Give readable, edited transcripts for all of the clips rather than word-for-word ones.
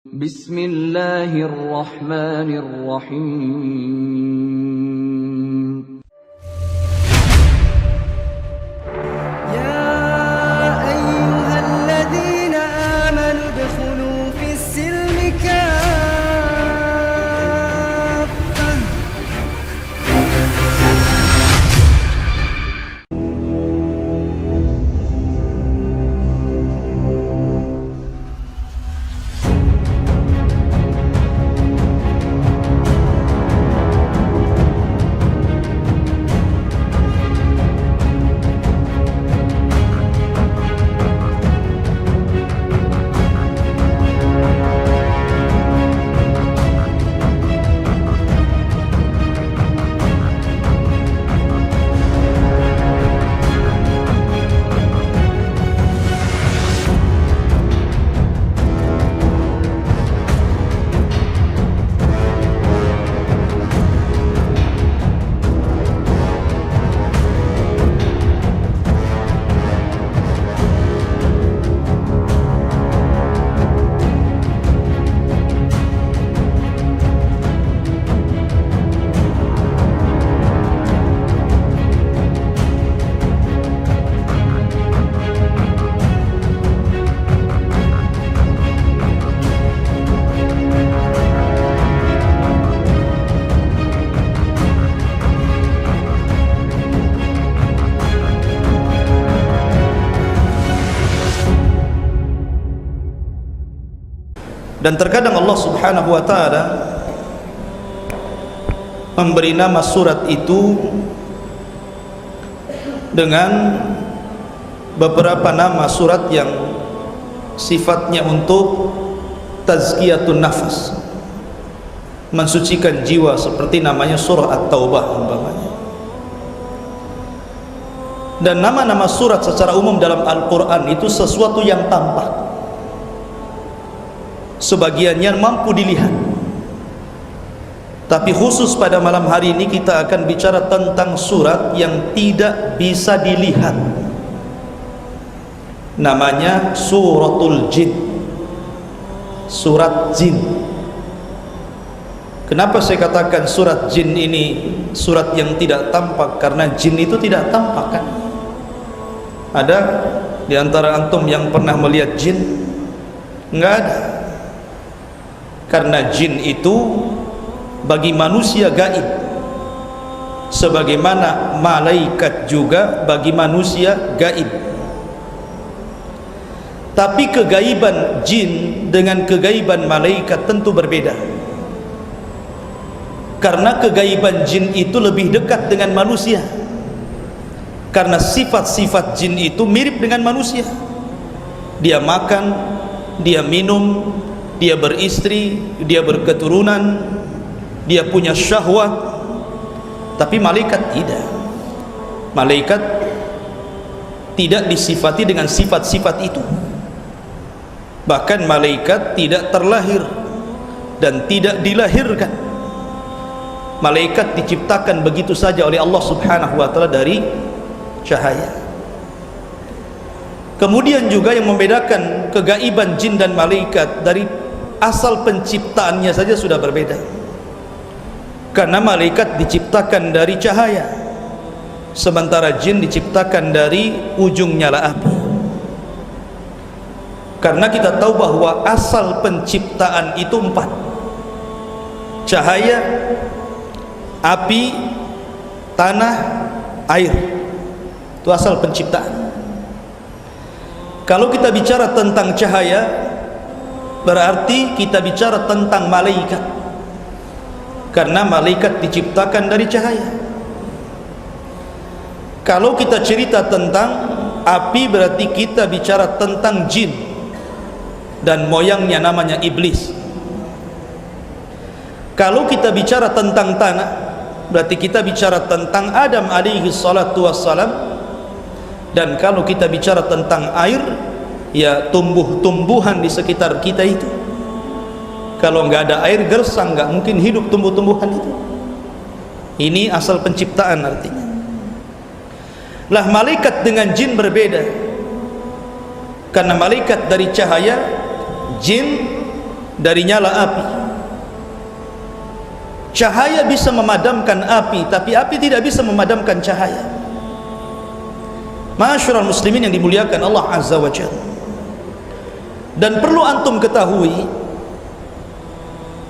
Bismillahirrahmanirrahim. يا أيها الذين آمنوا ادخلوا في السلم كافة. Dan terkadang Allah Subhanahu wa taala memberi nama surat itu dengan beberapa nama surat yang sifatnya untuk tazkiyatun nafas, mensucikan jiwa, seperti namanya surah At-Taubah umpamanya. Dan nama-nama surat secara umum dalam Al-Quran itu sesuatu yang tampak, sebagiannya mampu dilihat. Tapi khusus pada malam hari ini kita akan bicara tentang surat yang tidak bisa dilihat. Namanya Suratul Jin, surat jin. Kenapa saya katakan surat jin ini surat yang tidak tampak? Karena jin itu tidak tampak, kan? Ada di antara antum yang pernah melihat jin? Enggak ada. Karena jin itu bagi manusia gaib, sebagaimana malaikat juga bagi manusia gaib. Tapi kegaiban jin dengan kegaiban malaikat tentu berbeda. Karena kegaiban jin itu lebih dekat dengan manusia, karena sifat-sifat jin itu mirip dengan manusia. Dia makan, dia minum, dia beristri, dia berketurunan, dia punya syahwat. Tapi malaikat tidak. Malaikat tidak disifati dengan sifat-sifat itu. Bahkan malaikat tidak terlahir dan tidak dilahirkan. Malaikat diciptakan begitu saja oleh Allah Subhanahu wa taala dari cahaya. Kemudian juga yang membedakan kegaiban jin dan malaikat, dari asal penciptaannya saja sudah berbeda. Karena malaikat diciptakan dari cahaya, sementara jin diciptakan dari ujung nyala api. Karena kita tahu bahwa asal penciptaan itu 4: cahaya, api, tanah, air. Itu asal penciptaan. Kalau kita bicara tentang cahaya, berarti kita bicara tentang malaikat, karena malaikat diciptakan dari cahaya. Kalau kita cerita tentang api, berarti kita bicara tentang jin dan moyangnya namanya iblis. Kalau kita bicara tentang tanah, berarti kita bicara tentang Adam alaihi salatu wassalam. Dan kalau kita bicara tentang air, ya tumbuh-tumbuhan di sekitar kita itu. Kalau nggak ada air, gersang, nggak mungkin hidup tumbuh-tumbuhan itu. Ini asal penciptaan artinya. Lah malaikat dengan jin berbeda. Karena malaikat dari cahaya, jin dari nyala api. Cahaya bisa memadamkan api, tapi api tidak bisa memadamkan cahaya. Ma'asyiral muslimin yang dimuliakan Allah Azza wa Jalla. Dan perlu antum ketahui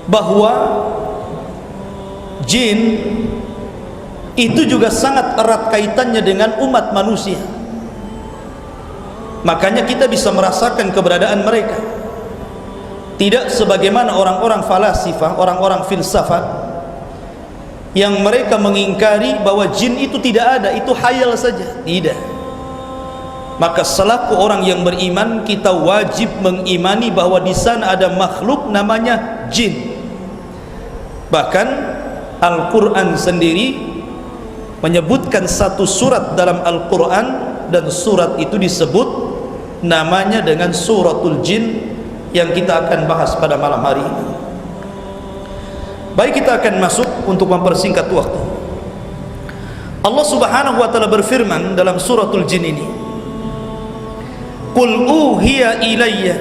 bahwa jin itu juga sangat erat kaitannya dengan umat manusia. Makanya kita bisa merasakan keberadaan mereka. Tidak sebagaimana orang-orang falasifah, orang-orang filsafat yang mereka mengingkari bahwa jin itu tidak ada, itu khayal saja. Tidak. Maka selaku orang yang beriman, kita wajib mengimani bahwa di sana ada makhluk namanya jin. Bahkan Al-Quran sendiri menyebutkan satu surat dalam Al-Quran, dan surat itu disebut namanya dengan suratul jin, yang kita akan bahas pada malam hari ini. Baik, kita akan masuk untuk mempersingkat waktu. Allah Subhanahu wa taala berfirman dalam suratul jin ini, Qul uhiya ilayya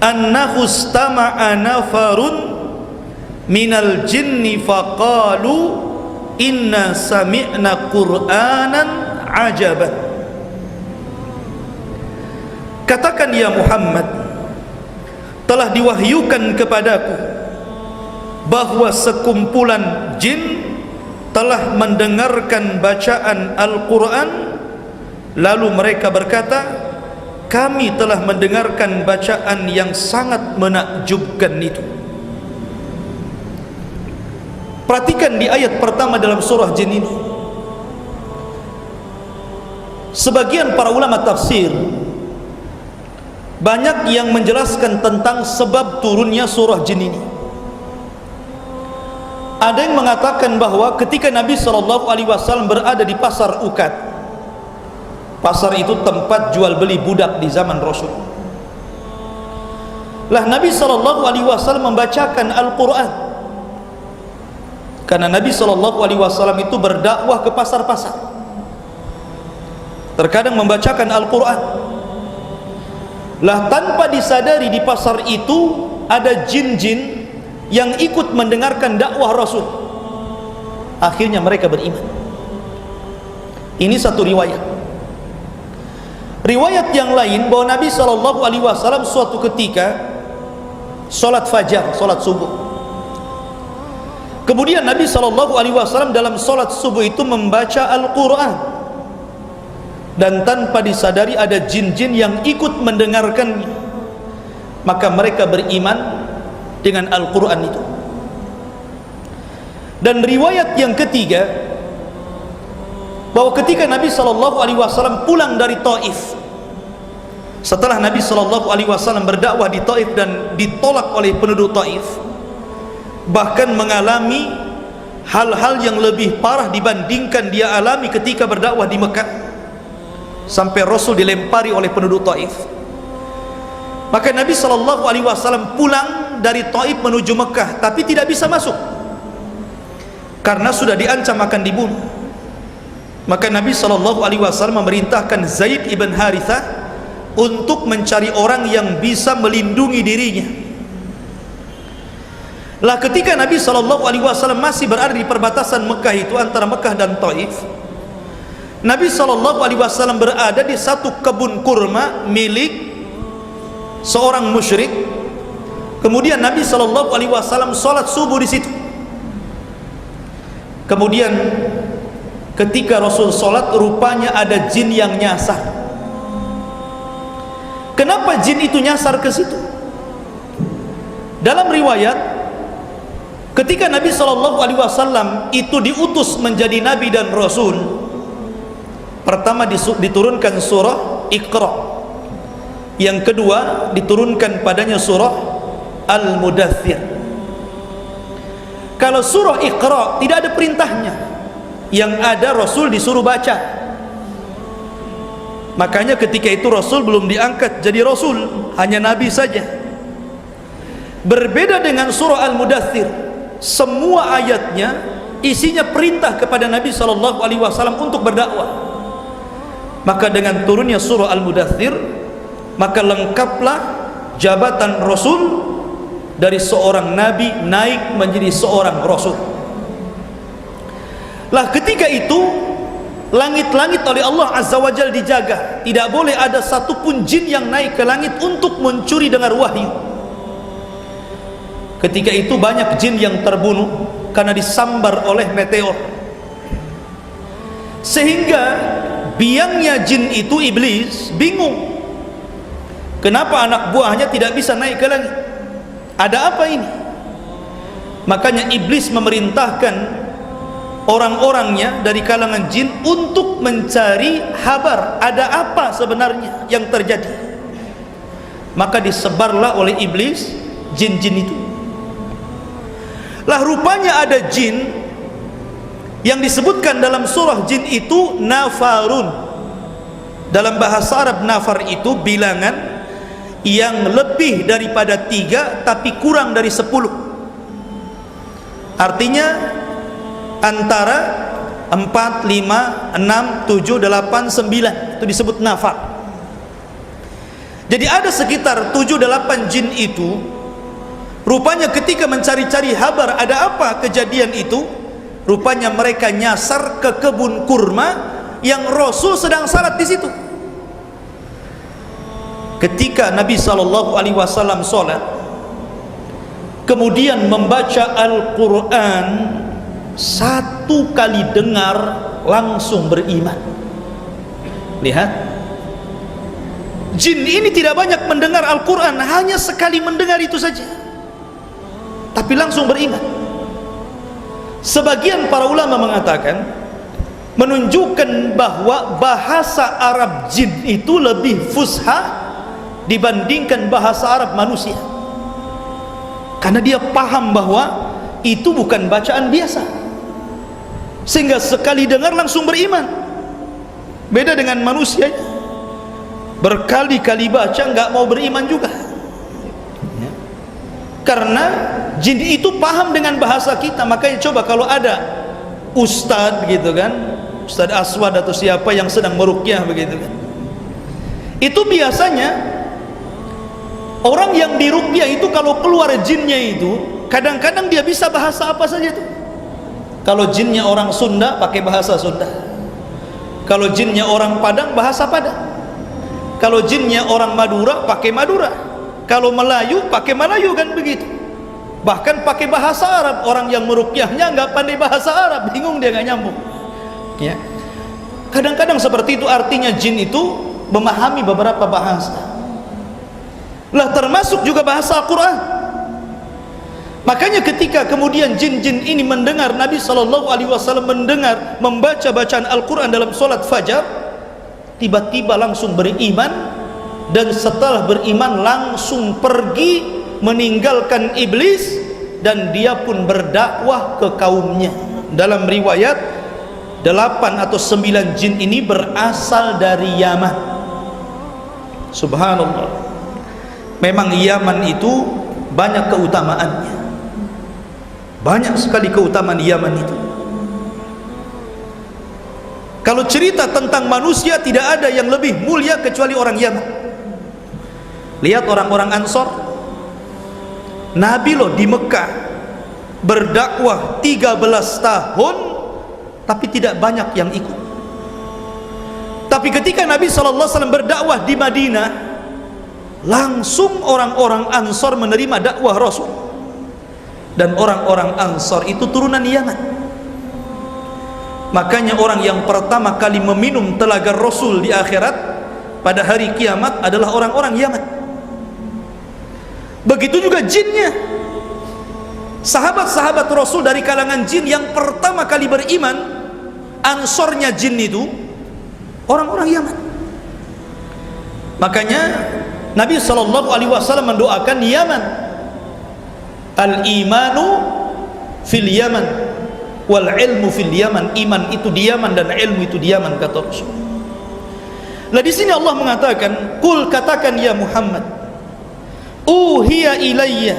annahu istama'a nafarun minal jinni faqalu inna sami'na qur'anan ajaban. Katakan ya Muhammad, telah diwahyukan kepadaku bahwa sekumpulan jin telah mendengarkan bacaan Al-Quran, lalu mereka berkata, kami telah mendengarkan bacaan yang sangat menakjubkan itu. Perhatikan di ayat pertama dalam surah jin ini, sebagian para ulama tafsir banyak yang menjelaskan tentang sebab turunnya surah jin ini. Ada yang mengatakan bahwa ketika Nabi SAW berada di pasar Ukad, pasar itu tempat jual beli budak di zaman Rasul, lah Nabi SAW membacakan Al-Quran. Karena Nabi SAW itu berdakwah ke pasar-pasar, terkadang membacakan Al-Quran. Lah tanpa disadari di pasar itu ada jin-jin yang ikut mendengarkan dakwah Rasul. Akhirnya mereka beriman. Ini satu riwayat. Riwayat yang lain bahwa Nabi SAW suatu ketika solat fajar, solat subuh. Kemudian Nabi SAW dalam solat subuh itu membaca Al-Quran, dan tanpa disadari ada jin-jin yang ikut mendengarkannya. Maka mereka beriman dengan Al-Quran itu. Dan riwayat yang ketiga, bahwa ketika Nabi SAW pulang dari Taif, setelah Nabi SAW berdakwah di Taif dan ditolak oleh penduduk Taif, bahkan mengalami hal-hal yang lebih parah dibandingkan dia alami ketika berdakwah di Mekah, sampai Rasul dilempari oleh penduduk Taif. Maka Nabi SAW pulang dari Taif menuju Mekah, tapi tidak bisa masuk karena sudah diancam akan dibunuh. Maka Nabi SAW memerintahkan Zaid ibn Harithah untuk mencari orang yang bisa melindungi dirinya. Lah ketika Nabi SAW masih berada di perbatasan Mekah itu, antara Mekah dan Taif, Nabi SAW berada di satu kebun kurma milik seorang musyrik. Kemudian Nabi SAW sholat subuh di situ. Kemudian ketika Rasul sholat, rupanya ada jin yang nyasar. Kenapa jin itu nyasar ke situ? Dalam riwayat, ketika Nabi SAW itu diutus menjadi Nabi dan Rasul, pertama diturunkan surah Iqra, yang kedua diturunkan padanya surah Al-Mudaththir. Kalau surah Iqra tidak ada perintahnya, yang ada Rasul disuruh baca. Makanya ketika itu Rasul belum diangkat jadi Rasul, hanya Nabi saja. Berbeda dengan surah Al-Mudaththir, semua ayatnya isinya perintah kepada Nabi SAW untuk berdakwah. Maka dengan turunnya surah Al-Mudaththir, maka lengkaplah jabatan Rasul dari seorang nabi naik menjadi seorang rasul. Lah ketika itu langit-langit oleh Allah Azza wa Jalla dijaga, tidak boleh ada satupun jin yang naik ke langit untuk mencuri dengar wahyu. Ketika itu banyak jin yang terbunuh karena disambar oleh meteor, sehingga biangnya jin itu iblis bingung, kenapa anak buahnya tidak bisa naik ke langit, ada apa ini? Makanya iblis memerintahkan orang-orangnya dari kalangan jin untuk mencari kabar ada apa sebenarnya yang terjadi. Maka disebarlah oleh iblis jin-jin itu. Lah rupanya ada jin yang disebutkan dalam surah jin itu nafarun. Dalam bahasa Arab nafar itu bilangan yang lebih daripada 3 tapi kurang dari 10. Artinya antara 4, 5, 6, 7, 8, 9 itu disebut nafar. Jadi ada sekitar 7-8 jin itu, rupanya ketika mencari-cari kabar ada apa kejadian itu, rupanya mereka nyasar ke kebun kurma yang Rasul sedang salat di situ. Ketika Nabi SAW salat, kemudian membaca Al-Quran, satu kali dengar langsung beriman. Lihat, jin ini tidak banyak mendengar Al-Quran, hanya sekali mendengar itu saja, tapi langsung beriman. Sebagian para ulama mengatakan menunjukkan bahwa bahasa Arab jin itu lebih fusha dibandingkan bahasa Arab manusia, karena dia paham bahwa itu bukan bacaan biasa, sehingga sekali dengar langsung beriman. Beda dengan manusia, berkali-kali baca nggak mau beriman juga, karena jin itu paham dengan bahasa kita. Makanya coba kalau ada ustadz gitu kan, Ustadz Aswad atau siapa yang sedang meruqyah begitu kan, itu biasanya orang yang diruqyah itu kalau keluar jinnya itu kadang-kadang dia bisa bahasa apa saja itu. Kalau jinnya orang Sunda pakai bahasa Sunda, kalau jinnya orang Padang bahasa Padang, kalau jinnya orang Madura pakai Madura, kalau Melayu pakai Melayu, kan begitu. Bahkan pakai bahasa Arab. Orang yang meruqyahnya nggak pandai bahasa Arab, bingung dia, nggak nyambung ya. Kadang-kadang seperti itu. Artinya jin itu memahami beberapa bahasa, lah termasuk juga bahasa Al-Quran. Makanya ketika kemudian jin-jin ini mendengar Nabi SAW mendengar membaca bacaan Al-Quran dalam solat fajar, tiba-tiba langsung beriman, dan setelah beriman langsung pergi meninggalkan iblis, dan dia pun berdakwah ke kaumnya. Dalam riwayat 8 atau 9 jin ini berasal dari Yaman. Subhanallah, memang Yaman itu banyak keutamaannya, banyak sekali keutamaan Yaman itu. Kalau cerita tentang manusia, tidak ada yang lebih mulia kecuali orang Yaman. Lihat orang-orang Ansor, Nabi loh di Mekah berdakwah 13 tahun, tapi tidak banyak yang ikut. Tapi ketika Nabi SAW berdakwah di Madinah, langsung orang-orang Ansor menerima dakwah Rasul. Dan orang-orang Ansor itu turunan Yaman. Makanya orang yang pertama kali meminum telaga Rasul di akhirat pada hari kiamat adalah orang-orang Yaman. Begitu juga jinnya. Sahabat-sahabat Rasul dari kalangan jin yang pertama kali beriman, Ansornya jin itu orang-orang Yaman. Makanya Nabi SAW mendoakan Yaman, al-imanu fil Yaman wal ilmu fil Yaman. Iman itu di Yaman dan ilmu itu di Yaman, kata Rasul. Nah di sini Allah mengatakan, "Qul," katakan ya Muhammad, "Uhiya ilayya,"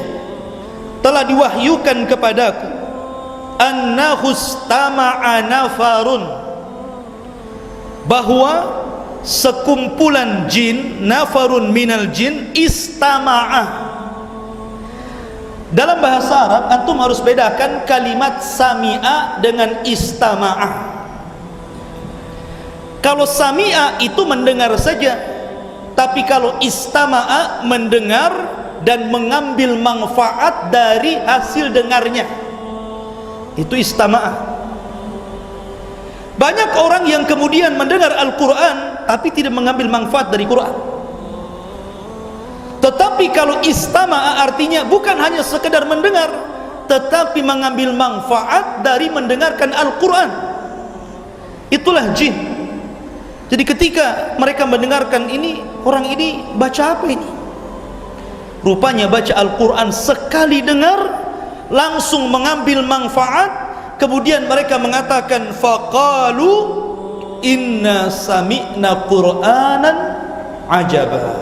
telah diwahyukan kepadaku, "annahu istama'a nafarun," bahwa sekumpulan jin, nafarun minal jin, istama'a, Dalam bahasa Arab antum harus bedakan kalimat sami'a dengan istama'ah. Kalau sami'a itu mendengar saja, tapi kalau istama'a mendengar dan mengambil manfaat dari hasil dengarnya, itu istama'ah. Banyak orang yang kemudian mendengar Al-Quran tapi tidak mengambil manfaat dari Quran. Tetapi kalau istama'a artinya bukan hanya sekedar mendengar, tetapi mengambil manfaat dari mendengarkan Al-Quran. Itulah jin. Jadi ketika mereka mendengarkan ini, orang ini baca apa ini? Rupanya baca Al-Quran, sekali dengar langsung mengambil manfaat. Kemudian mereka mengatakan, faqalu inna sami'na Qur'anan ajaba.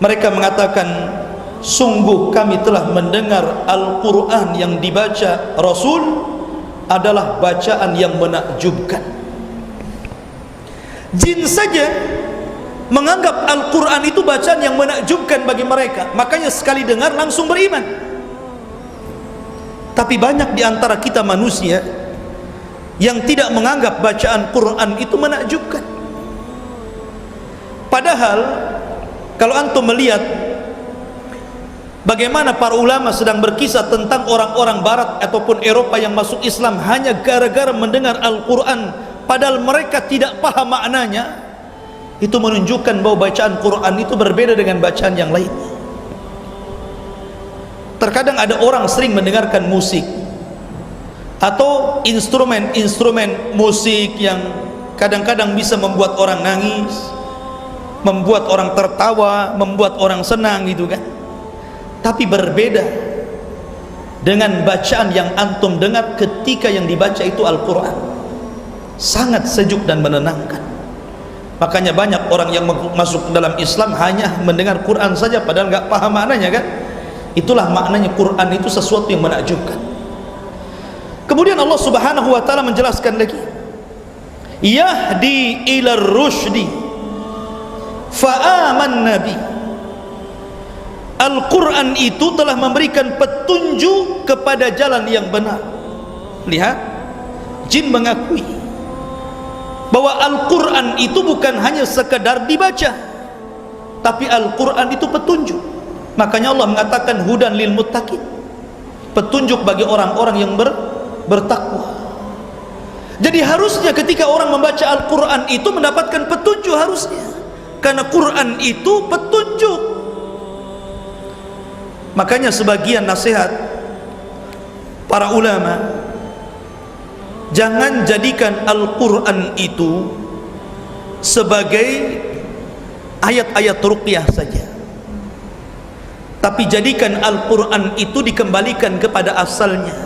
Mereka mengatakan, sungguh kami telah mendengar Al-Quran yang dibaca Rasul adalah bacaan yang menakjubkan. Jin saja menganggap Al-Quran itu bacaan yang menakjubkan bagi mereka, makanya sekali dengar langsung beriman. Tapi banyak di antara kita manusia yang tidak menganggap bacaan Quran itu menakjubkan. Padahal kalau antum melihat bagaimana para ulama sedang berkisah tentang orang-orang barat ataupun Eropa yang masuk Islam hanya gara-gara mendengar Al-Quran, padahal mereka tidak paham maknanya, itu menunjukkan bahwa bacaan Quran itu berbeda dengan bacaan yang lain. Terkadang ada orang sering mendengarkan musik atau instrumen-instrumen musik yang kadang-kadang bisa membuat orang nangis, membuat orang tertawa, membuat orang senang gitu kan. Tapi berbeda dengan bacaan yang antum dengar ketika yang dibaca itu Al-Quran. Sangat sejuk dan menenangkan. Makanya banyak orang yang masuk dalam Islam hanya mendengar Quran saja padahal nggak paham maknanya kan. Itulah maknanya Quran itu sesuatu yang menakjubkan. Kemudian Allah Subhanahu wa taala menjelaskan lagi, yahdi ila rusydi fa'aman nabi. Al-Quran itu telah memberikan petunjuk kepada jalan yang benar. Lihat, jin mengakui bahwa Al-Quran itu bukan hanya sekedar dibaca, tapi Al-Quran itu petunjuk. Makanya Allah mengatakan hudan lil muttaqin, petunjuk bagi orang-orang yang bertakwa. Jadi harusnya ketika orang membaca Al-Quran itu mendapatkan petunjuk harusnya, karena Quran itu petunjuk. Makanya sebagian nasihat para ulama, jangan jadikan Al-Quran itu sebagai ayat-ayat ruqyah saja, tapi jadikan Al-Quran itu dikembalikan kepada asalnya,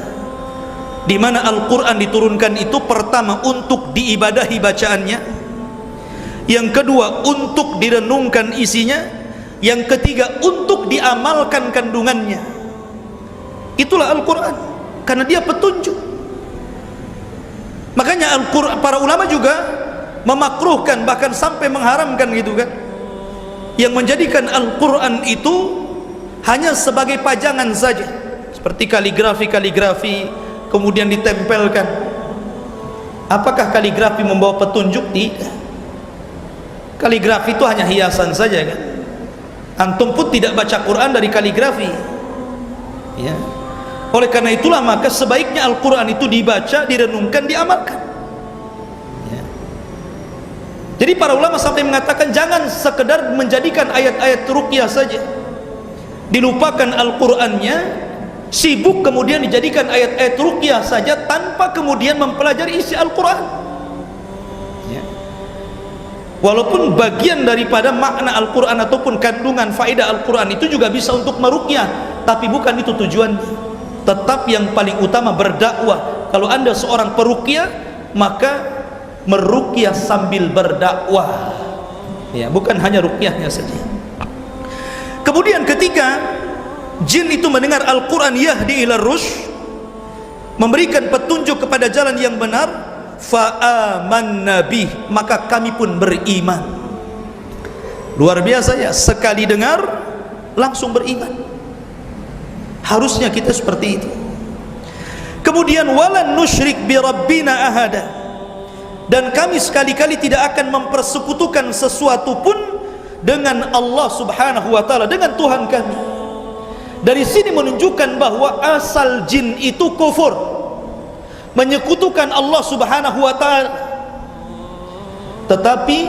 di mana Al-Quran diturunkan itu pertama untuk diibadahi bacaannya, yang kedua untuk direnungkan isinya, yang ketiga untuk diamalkan kandungannya. Itulah Al-Quran, karena dia petunjuk. Makanya Al-Quran, para ulama juga memakruhkan bahkan sampai mengharamkan gitu kan, yang menjadikan Al-Quran itu hanya sebagai pajangan saja, seperti kaligrafi kemudian ditempelkan. Apakah kaligrafi membawa petunjuk? Tidak. Kaligrafi itu hanya hiasan saja kan. Antum pun tidak baca Quran dari kaligrafi ya. Oleh karena itulah maka sebaiknya Al-Quran itu dibaca, direnungkan, diamalkan ya. Jadi para ulama sampai mengatakan jangan sekedar menjadikan ayat-ayat ruqyah saja, dilupakan Al-Qurannya, sibuk kemudian dijadikan ayat-ayat ruqyah saja tanpa kemudian mempelajari isi Al-Quran. Walaupun bagian daripada makna Al-Quran ataupun kandungan faedah Al-Quran itu juga bisa untuk meruqyah, tapi bukan itu tujuannya. Tetap yang paling utama berdakwah. Kalau anda seorang peruqyah, maka meruqyah sambil berdakwah ya, bukan hanya ruqyahnya saja. Kemudian ketika jin itu mendengar Al-Quran yahdi ila rusyd, memberikan petunjuk kepada jalan yang benar, fa'amanna bih, maka kami pun beriman. Luar biasa ya, sekali dengar langsung beriman. Harusnya kita seperti itu. Kemudian walan nusyrik bi rabbina ahada, dan kami sekali-kali tidak akan mempersekutukan sesuatu pun dengan Allah Subhanahu wa taala, dengan Tuhan kami. Dari sini menunjukkan bahwa asal jin itu kufur, menyekutukan Allah Subhanahu wa taala. Tetapi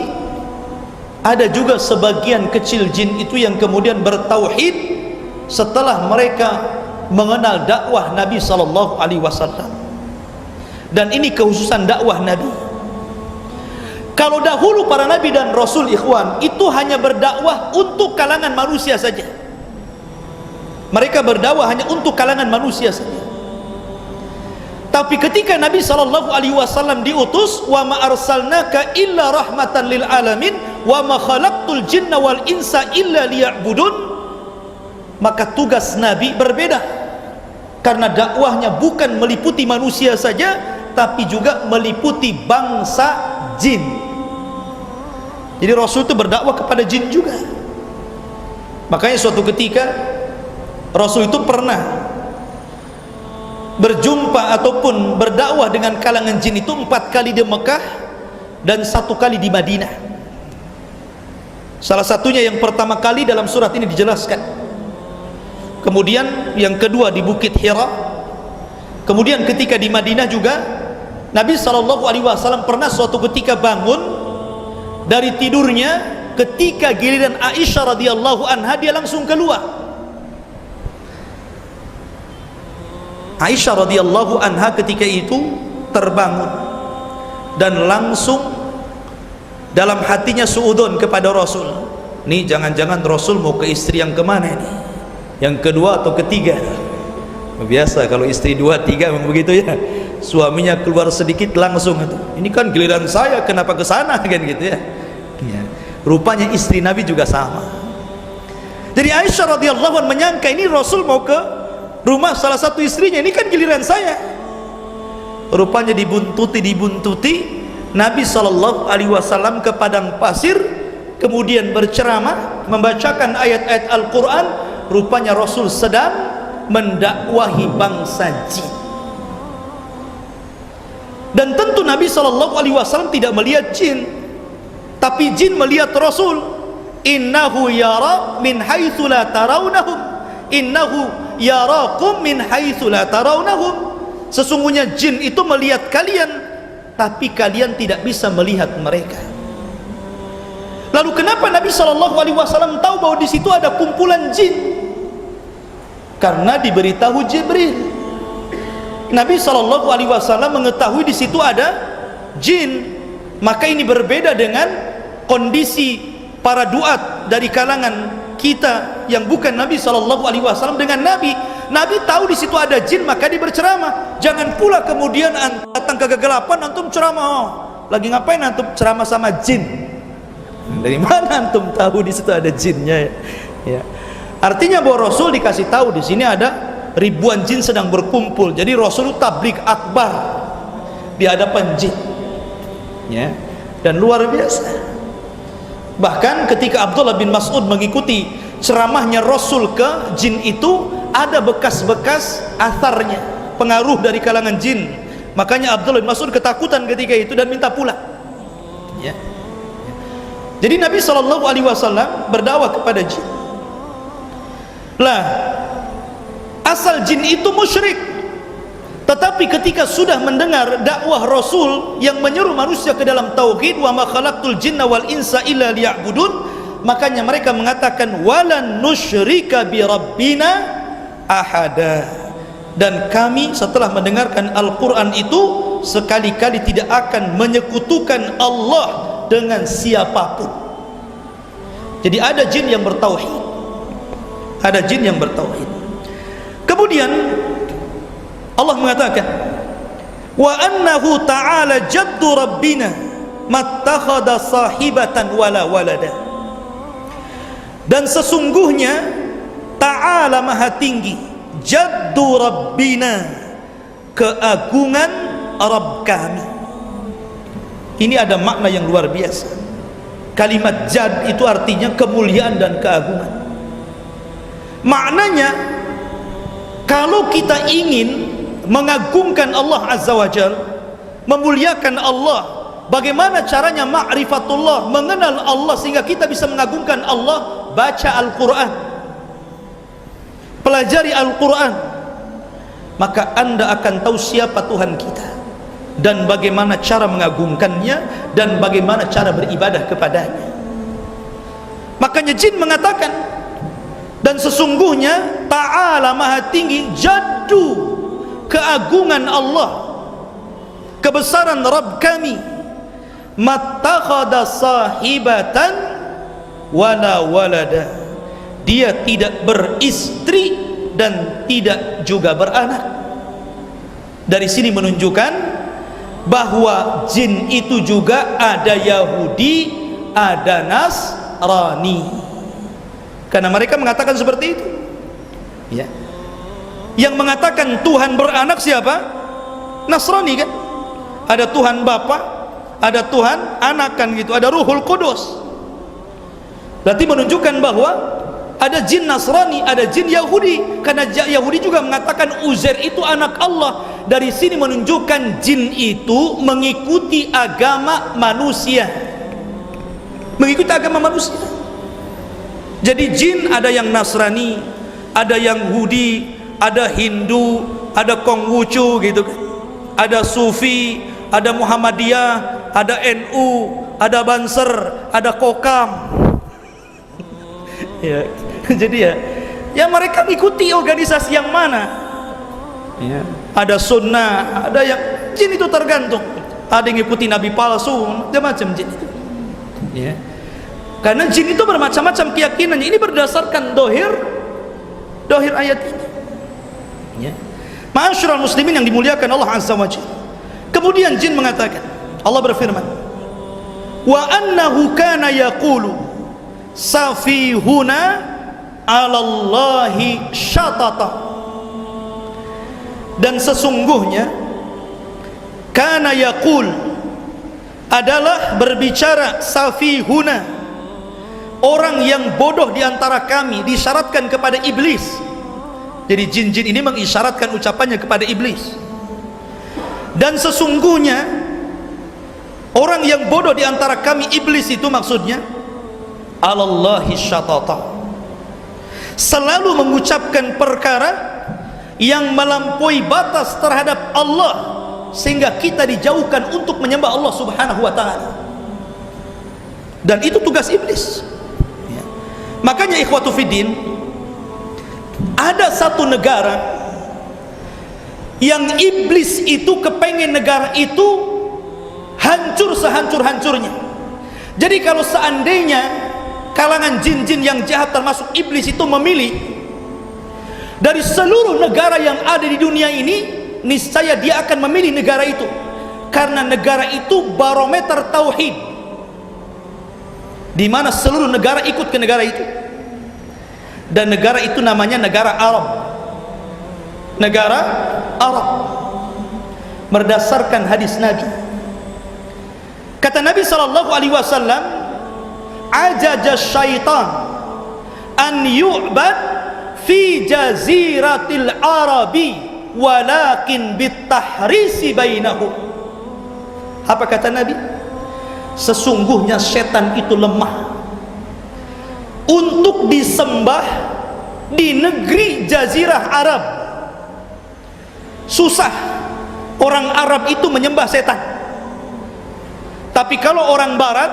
ada juga sebagian kecil jin itu yang kemudian bertauhid setelah mereka mengenal dakwah Nabi sallallahu alaihi wasallam. Dan ini kekhususan dakwah Nabi. Kalau dahulu para nabi dan rasul, ikhwan, itu hanya berdakwah untuk kalangan manusia saja. Mereka berdakwah hanya untuk kalangan manusia saja. Tapi ketika Nabi sallallahu alaihi wasallam diutus, wa ma arsalnaka illa rahmatan lil alamin wa ma khalaqtul jinna wal insa illa liya'budun, maka tugas Nabi berbeda. Karena dakwahnya bukan meliputi manusia saja, tapi juga meliputi bangsa jin. Jadi Rasul itu berdakwah kepada jin juga. Makanya suatu ketika Rasul itu pernah berjumpa ataupun berdakwah dengan kalangan jin itu 4 kali di Mekah dan 1 kali di Madinah. Salah satunya yang pertama kali dalam surat ini dijelaskan. Kemudian yang kedua di Bukit Hira. Kemudian ketika di Madinah juga Nabi SAW pernah suatu ketika bangun dari tidurnya, ketika giliran Aisyah radhiyallahu anha dia langsung keluar. Aisyah radhiyallahu anha ketika itu terbangun dan langsung dalam hatinya suudon kepada Rasul. Nih jangan-jangan Rasul mau ke istri yang kemana nih? Yang kedua atau ketiga? Biasa kalau istri 2, 3 memang begitu ya. Suaminya keluar sedikit langsung itu. Ini kan giliran saya, kenapa ke sana kan gitu ya. Ya. Rupanya istri Nabi juga sama. Jadi Aisyah radhiyallahu anha menyangka ini Rasul mau ke rumah salah satu istrinya, ini kan giliran saya. Rupanya dibuntuti Nabi SAW ke padang pasir, kemudian berceramah, membacakan ayat-ayat Al-Quran. Rupanya Rasul sedang mendakwahi bangsa jin. Dan tentu Nabi SAW tidak melihat jin, tapi jin melihat Rasul. Innahu yara min haitsu la tarawnahum, innahu yarakum min haitsu la tarawnahum. Sesungguhnya jin itu melihat kalian, tapi kalian tidak bisa melihat mereka. Lalu kenapa Nabi SAW tahu bahwa di situ ada kumpulan jin? Karena diberitahu Jibril. Nabi SAW mengetahui di situ ada jin. Maka ini berbeda dengan kondisi para duat dari kalangan kita yang bukan Nabi SAW dengan Nabi. Nabi tahu di situ ada jin, maka dia berceramah. Jangan pula kemudian datang ke kegelapan antum ceramah. Oh, lagi ngapain antum ceramah sama jin? Dari mana antum tahu di situ ada jinnya? Ya. Artinya bahwa Rasul dikasih tahu di sini ada ribuan jin sedang berkumpul. Jadi Rasul tabligh akbar di hadapan jin. Ya. Dan luar biasa. Bahkan ketika Abdullah bin Mas'ud mengikuti ceramahnya Rasul ke jin itu, ada bekas-bekas atharnya, pengaruh dari kalangan jin. Makanya Abdullah bin Mas'ud ketakutan ketika itu dan minta pulang. Ya. Jadi Nabi SAW berdakwah kepada jin. Lah, asal jin itu musyrik. Tetapi ketika sudah mendengar dakwah Rasul yang menyeru manusia ke dalam tauhid, wa ma khalaqtul jinna wal insa illa liya'budun, makanya mereka mengatakan walan nusyrika bi rabbina ahada. Dan kami setelah mendengarkan Al-Quran itu sekali-kali tidak akan menyekutukan Allah dengan siapapun. Jadi ada jin yang bertauhid, ada jin yang bertauhid. Kemudian Allah mengatakan wa annahu ta'ala jaddu rabbina mattakhadha sahibatan wala walada. Dan sesungguhnya ta'ala maha tinggi, jaddu rabbina, keagungan Rabb kami. Ini ada makna yang luar biasa. Kalimat jad itu artinya kemuliaan dan keagungan. Maknanya Kalau kita ingin mengagungkan Allah Azza wa Jal, memuliakan Allah, bagaimana caranya ma'rifatullah, mengenal Allah sehingga kita bisa mengagungkan Allah? Baca Al-Quran, pelajari Al-Quran, maka Anda akan tahu siapa Tuhan kita dan bagaimana cara mengagungkannya dan bagaimana cara beribadah kepadanya. Makanya jin mengatakan, dan sesungguhnya ta'ala maha tinggi jaddu, keagungan Allah, kebesaran Rabb kami, mattakhadha sahibatan wala walada, dia tidak beristri dan tidak juga beranak. Dari sini menunjukkan bahwa jin itu juga ada Yahudi, ada Nasrani, karena mereka mengatakan seperti itu, ya. Yang mengatakan Tuhan beranak siapa? Nasrani kan? Ada Tuhan Bapa, ada Tuhan Anak kan gitu, ada Ruhul Kudus. Berarti menunjukkan bahwa ada jin Nasrani, ada jin Yahudi, karena Yahudi juga mengatakan Uzair itu anak Allah. Dari sini menunjukkan jin itu mengikuti agama manusia, mengikuti agama manusia. Jadi jin ada yang Nasrani, ada yang Yahudi, ada Hindu, ada Konghucu gitu kan, ada Sufi, ada Muhammadiyah, ada NU, ada Banser, ada Kokam. Ya, jadi ya mereka mengikuti organisasi yang mana? Ya. Ada Sunnah, ada yang jin itu tergantung. Ada yang mengikuti Nabi palsu, macam-macam jin itu. Ya. Karena jin itu bermacam-macam keyakinannya. Ini berdasarkan dohir ayat ini. Ya. Ma'asyiral muslimin yang dimuliakan Allah Azza wa Jalla. Kemudian jin mengatakan, Allah berfirman, wa annahu kana yaqulu safihuna 'alallahi syatata, dan sesungguhnya kana yaqul adalah berbicara safihuna, orang yang bodoh di antara kami, disyaratkan kepada iblis. Jadi jin-jin ini mengisyaratkan ucapannya kepada iblis. Dan sesungguhnya orang yang bodoh di antara kami, iblis itu maksudnya, alallahi syatata, selalu mengucapkan perkara yang melampaui batas terhadap Allah, sehingga kita dijauhkan untuk menyembah Allah Subhanahu wa ta'ala. Dan itu tugas iblis. Makanya ikhwatu fiddin, ada satu negara yang iblis itu kepengen negara itu hancur sehancur-hancurnya. Jadi kalau seandainya kalangan jin-jin yang jahat termasuk iblis itu memilih dari seluruh negara yang ada di dunia ini, niscaya dia akan memilih negara itu, karena negara itu barometer tauhid, di mana seluruh negara ikut ke negara itu. Dan negara itu namanya negara Arab. Negara Arab. Berdasarkan hadis Nabi, kata Nabi sallallahu alaihi wasallam, ajaja syaitan an yu'bad fi jaziratil arabi walakin bitahrisi bainahum. Apa kata Nabi? Sesungguhnya setan itu lemah untuk disembah di negeri Jazirah Arab. Susah orang Arab itu menyembah setan. Tapi kalau orang Barat,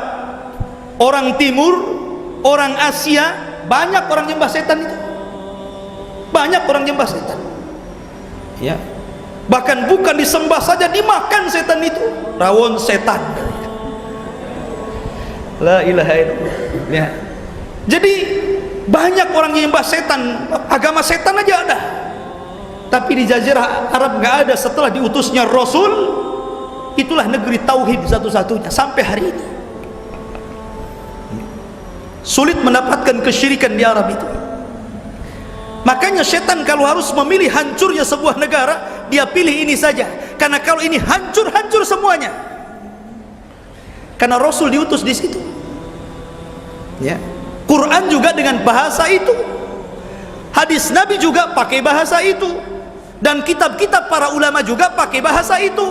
orang Timur, orang Asia, banyak orang nyembah setan itu. Banyak orang nyembah setan. Ya. Bahkan bukan disembah saja, dimakan setan itu. Rawon setan. La ilaha illallah. Ya. Jadi banyak orang yang nyembah setan, agama setan aja ada. Tapi di Jazirah Arab nggak ada. Setelah diutusnya Rasul, itulah negeri tauhid satu-satunya sampai hari ini. Sulit mendapatkan kesyirikan di Arab itu. Makanya setan kalau harus memilih hancurnya sebuah negara, dia pilih ini saja. Karena kalau ini hancur, hancur semuanya. Karena Rasul diutus di situ. Ya. Quran juga dengan bahasa itu. Hadis Nabi juga pakai bahasa itu. Dan kitab-kitab para ulama juga pakai bahasa itu.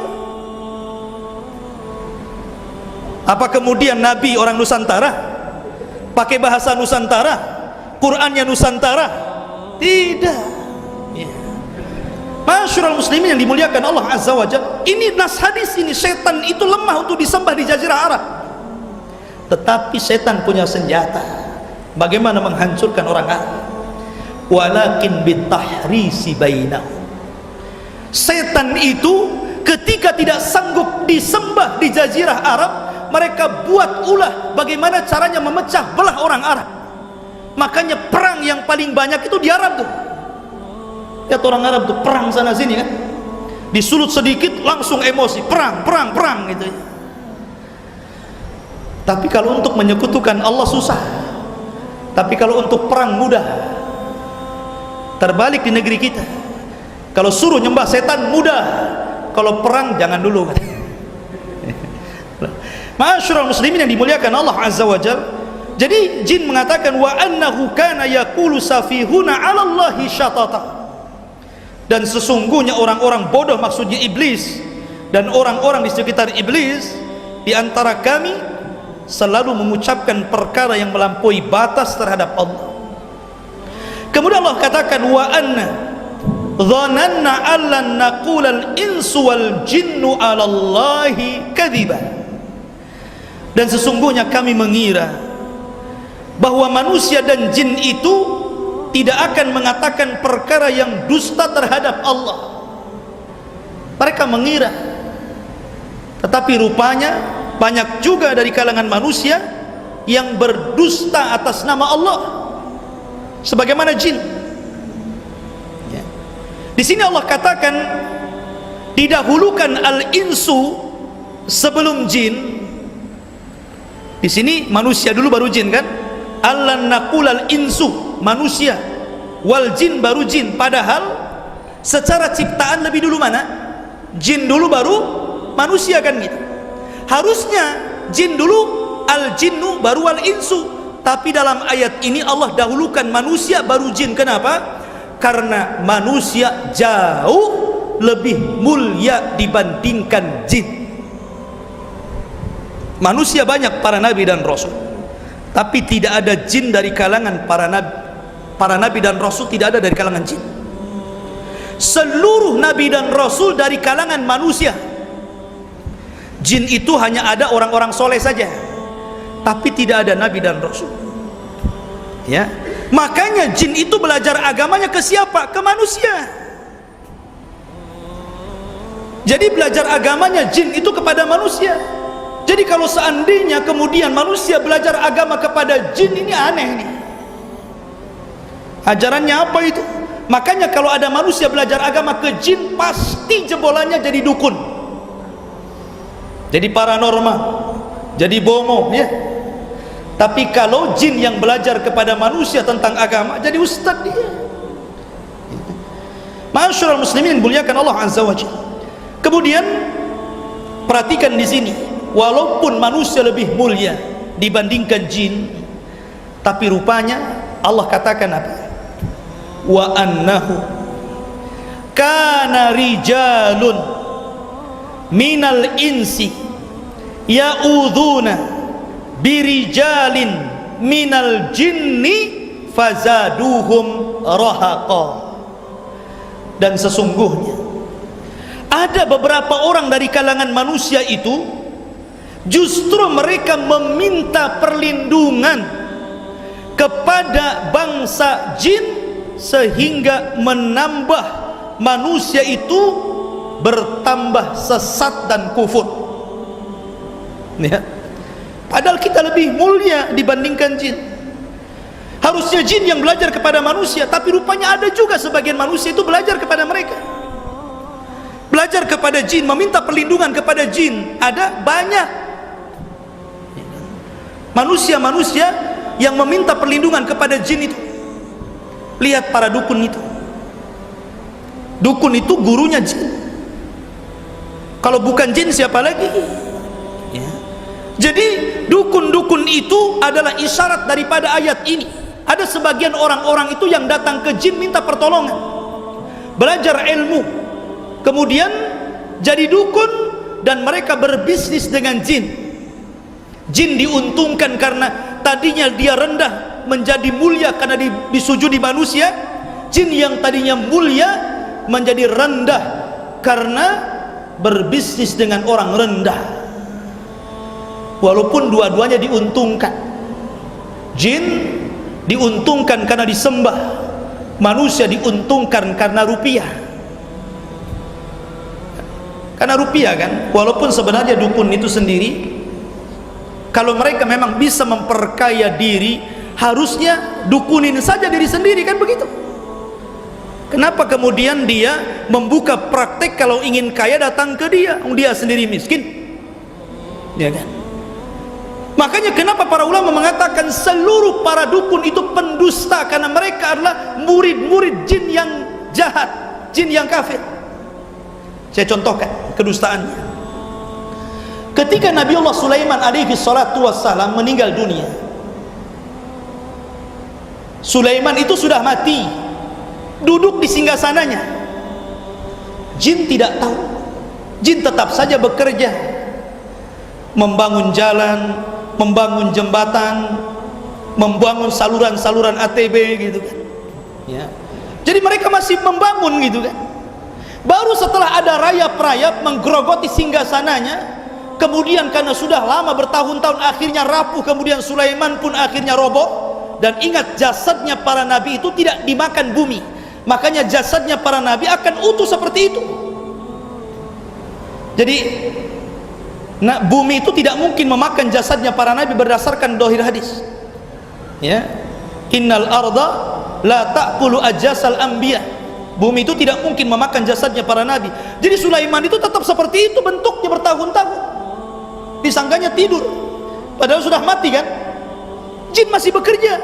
Apa kemudian Nabi orang Nusantara pakai bahasa Nusantara, Qurannya Nusantara? Tidak. Masyarul muslimin yang dimuliakan Allah Azza wa Jalla, ini nas hadis ini, setan itu lemah untuk disembah di Jazirah Arab. Tetapi setan punya senjata. Bagaimana menghancurkan orang Arab? Walakin bitahrisi bainahum. Setan itu ketika tidak sanggup disembah di Jazirah Arab, mereka buat ulah bagaimana caranya memecah belah orang Arab. Makanya perang yang paling banyak itu di Arab tuh. Lihat orang Arab tuh perang sana sini kan, disulut sedikit langsung emosi, perang gitu. Tapi kalau untuk menyekutukan Allah susah, tapi kalau untuk perang mudah. Terbalik di negeri kita, kalau suruh nyembah setan mudah, kalau perang jangan dulu. Masyarul muslimin yang dimuliakan Allah Azza wa Jalla, jadi jin mengatakan wa annahu kana yaqulu safihuna 'ala Allahi syatata. Dan sesungguhnya orang-orang bodoh, maksudnya iblis dan orang-orang di sekitar iblis di antara kami selalu mengucapkan perkara yang melampaui batas terhadap Allah. Kemudian Allah katakan wa anna dhananna allan naqulal insu wal jinnu 'ala Allahi kadziba. Dan sesungguhnya kami mengira bahwa manusia dan jin itu tidak akan mengatakan perkara yang dusta terhadap Allah. Mereka mengira, tetapi rupanya banyak juga dari kalangan manusia yang berdusta atas nama Allah, sebagaimana jin. Di sini Allah katakan didahulukan al-insu sebelum jin. Di sini manusia dulu baru jin kan? Allan naqulal insu, manusia, wal jin baru jin. Padahal secara ciptaan lebih dulu mana? Jin dulu baru manusia kan gitu. Harusnya jin dulu, al jinnu baru wal insu. Tapi dalam ayat ini Allah dahulukan manusia baru jin. Kenapa? Karena manusia jauh lebih mulia dibandingkan jin. Manusia banyak para nabi dan rasul, tapi tidak ada jin dari kalangan para nabi dan rasul, tidak ada dari kalangan jin. Seluruh nabi dan rasul dari kalangan manusia. Jin itu hanya ada orang-orang soleh saja, tapi tidak ada nabi dan rasul. Ya, makanya jin itu belajar agamanya ke siapa? Ke manusia. Jadi belajar agamanya jin itu kepada manusia. Jadi kalau seandainya kemudian manusia belajar agama kepada jin, ini aneh nih. Ajarannya apa itu? Makanya kalau ada manusia belajar agama ke jin, pasti jebolannya jadi dukun, jadi paranormal, jadi bomo ya. Tapi kalau jin yang belajar kepada manusia tentang agama, jadi ustadz dia. Masyarul muslimin muliakan Allah Azza wa Jalla. Kemudian perhatikan di sini, walaupun manusia lebih mulia dibandingkan jin, tapi rupanya Allah katakan apa? Wa annahu kana rijalun minal insi ya'udhuna birijalin minal jinni fazaduhum rahaqa. Dan sesungguhnya ada beberapa orang dari kalangan manusia itu justru mereka meminta perlindungan kepada bangsa jin, sehingga menambah manusia itu bertambah sesat dan kufur ya. Padahal kita lebih mulia dibandingkan jin. Harusnya jin yang belajar kepada manusia, tapi rupanya ada juga sebagian manusia itu belajar kepada mereka, belajar kepada jin, meminta perlindungan kepada jin. Ada banyak manusia-manusia yang meminta perlindungan kepada jin itu. Lihat para dukun itu. Dukun itu gurunya jin. Kalau bukan jin siapa lagi? Ya. Jadi dukun-dukun itu adalah isyarat daripada ayat ini. Ada sebagian orang-orang itu yang datang ke jin minta pertolongan. belajar ilmu, kemudian jadi dukun, dan mereka berbisnis dengan jin. Jin diuntungkan karena tadinya dia rendah menjadi mulia karena disujudi manusia. Jin yang tadinya mulia menjadi rendah karena berbisnis dengan orang rendah. Walaupun dua-duanya diuntungkan. Jin diuntungkan karena disembah, manusia diuntungkan karena rupiah. Karena rupiah kan, walaupun sebenarnya dukun itu sendiri, kalau mereka memang bisa memperkaya diri, harusnya dukunin saja diri sendiri, kan begitu. Kenapa kemudian dia membuka praktek kalau ingin kaya datang ke dia, dia sendiri miskin, ya kan? Makanya kenapa para ulama mengatakan seluruh para dukun itu pendusta, karena mereka adalah murid-murid jin yang jahat, jin yang kafir. Saya contohkan kedustaannya. Ketika Nabiullah Sulaiman alaihi salatu wassalam meninggal dunia, Sulaiman itu sudah mati, duduk di singgasananya. Jin tidak tahu. Jin tetap saja bekerja, membangun jalan, membangun jembatan, membangun saluran-saluran ATB gitu kan, ya. Jadi mereka masih membangun gitu kan. Baru setelah ada rayap-rayap menggerogoti singgasananya, kemudian karena sudah lama bertahun-tahun akhirnya rapuh, kemudian Sulaiman pun akhirnya roboh. Dan ingat, jasadnya para nabi itu tidak dimakan bumi, makanya jasadnya para nabi akan utuh seperti itu. Jadi bumi itu tidak mungkin memakan jasadnya para nabi berdasarkan dohir hadis, ya. Innal arda la ta'kulu ajasal anbiya. Bumi itu tidak mungkin memakan jasadnya para nabi. Jadi Sulaiman itu tetap seperti itu bentuknya bertahun-tahun. Disangkanya tidur, padahal sudah mati kan. Jin masih bekerja.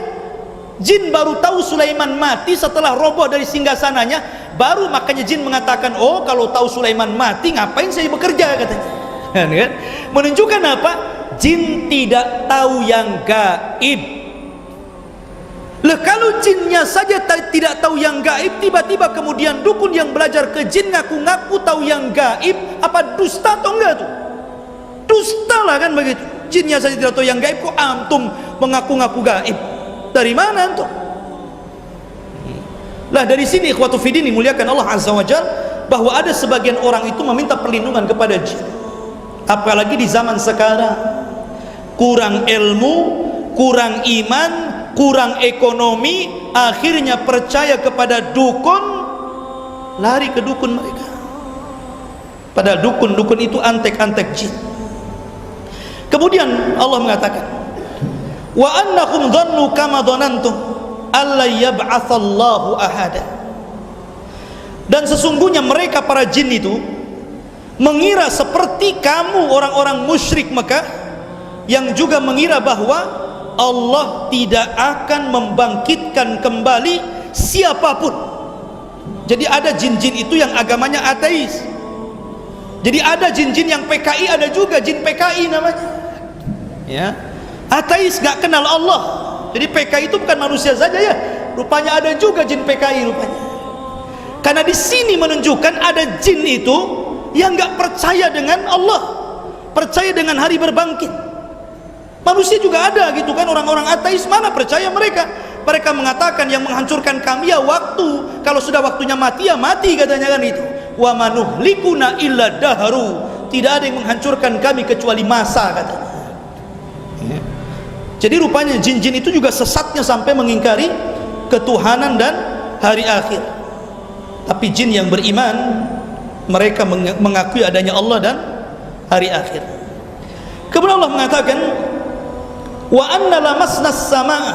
Jin baru tahu Sulaiman mati setelah roboh dari singgasananya. Baru makanya jin mengatakan, oh kalau tahu Sulaiman mati ngapain saya bekerja, katanya. Kan? Menunjukkan apa? Jin tidak tahu yang gaib. Lah kalau jinnya saja tidak tahu yang gaib, tiba-tiba kemudian dukun yang belajar ke jin ngaku-ngaku tahu yang gaib, apa dusta atau enggak tuh? Dusta lah kan begitu. Jinnya saja tidak tahu yang gaib, kok antum mengaku-ngaku gaib? Dari mana antum? Lah dari sini ikhwatu fiddin dimuliakan Allah Azza wa Jalla, bahwa ada sebagian orang itu meminta perlindungan kepada jin. Apalagi di zaman sekarang, kurang ilmu, kurang iman, kurang ekonomi, akhirnya percaya kepada dukun, lari ke dukun mereka. Padahal dukun-dukun itu antek-antek jin. Kemudian Allah mengatakan, wa annakum dhannu kama dhanantum alla yab'atsallahu ahada. Dan sesungguhnya mereka para jin itu mengira seperti kamu orang-orang musyrik Mekah yang juga mengira bahwa Allah tidak akan membangkitkan kembali siapapun. Jadi ada jin-jin itu yang agamanya ateis. Jadi ada jin-jin yang PKI, ada juga jin PKI namanya, ya. Ateis, gak kenal Allah. Jadi PKI itu bukan manusia saja ya, rupanya ada juga jin PKI rupanya. Karena di sini menunjukkan ada jin itu yang gak percaya dengan Allah, percaya dengan hari berbangkit. Manusia juga ada gitu kan, orang-orang ateis, mana percaya mereka. Mereka mengatakan yang menghancurkan kami ya waktu, kalau sudah waktunya mati ya mati, katanya kan itu. Wa manuhlikuna illa dahru, tidak ada yang menghancurkan kami kecuali masa, katanya. Ya. Jadi rupanya jin-jin itu juga sesatnya sampai mengingkari ketuhanan dan hari akhir. Tapi jin yang beriman, mereka mengakui adanya Allah dan hari akhir. Kemudian Allah mengatakan, wa anna lamasna as-samaa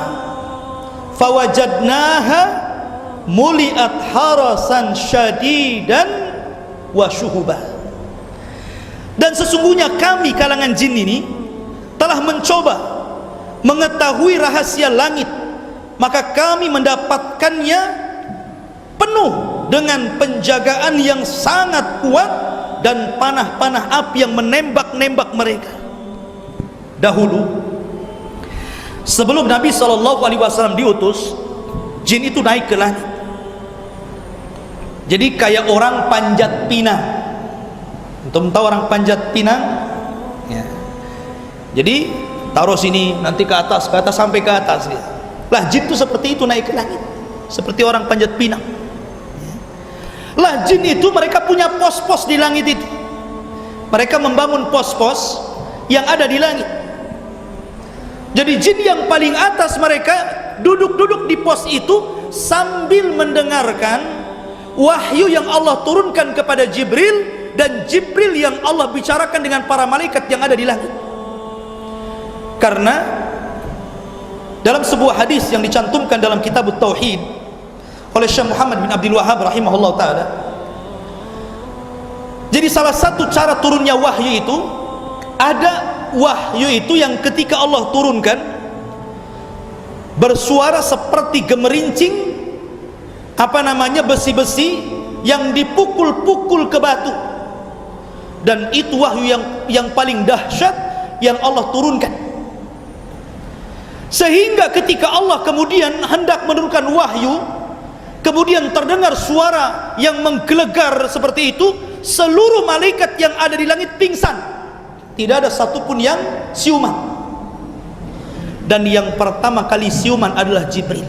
fawajadnaha muliat harasan syadidan wa syuhuba. Dan sesungguhnya kami kalangan jin ini telah mencoba mengetahui rahasia langit, maka kami mendapatkannya penuh dengan penjagaan yang sangat kuat dan panah-panah api yang menembak-nembak mereka. Dahulu sebelum Nabi SAW diutus, jin itu naik ke langit. Jadi kayak orang panjat pinang. Antum tahu orang panjat pinang? Ya. Jadi taruh sini, nanti ke atas sampai ke atas. Lah jin itu seperti itu, naik ke langit, seperti orang panjat pinang. Lah jin itu mereka punya pos-pos di langit itu. Mereka membangun pos-pos yang ada di langit. Jadi jin yang paling atas mereka duduk-duduk di pos itu sambil mendengarkan wahyu yang Allah turunkan kepada Jibril, dan Jibril yang Allah bicarakan dengan para malaikat yang ada di langit. Karena dalam sebuah hadis yang dicantumkan dalam kitab Tauhid oleh Syekh Muhammad bin Abdul Wahhab rahimahullah ta'ala, jadi salah satu cara turunnya wahyu itu, ada wahyu itu yang ketika Allah turunkan bersuara seperti gemerincing besi-besi yang dipukul-pukul ke batu, dan itu wahyu yang paling dahsyat yang Allah turunkan. Sehingga ketika Allah kemudian hendak menurunkan wahyu, kemudian terdengar suara yang menggelegar seperti itu, seluruh malaikat yang ada di langit pingsan, tidak ada satupun yang siuman. Dan yang pertama kali siuman adalah Jibril.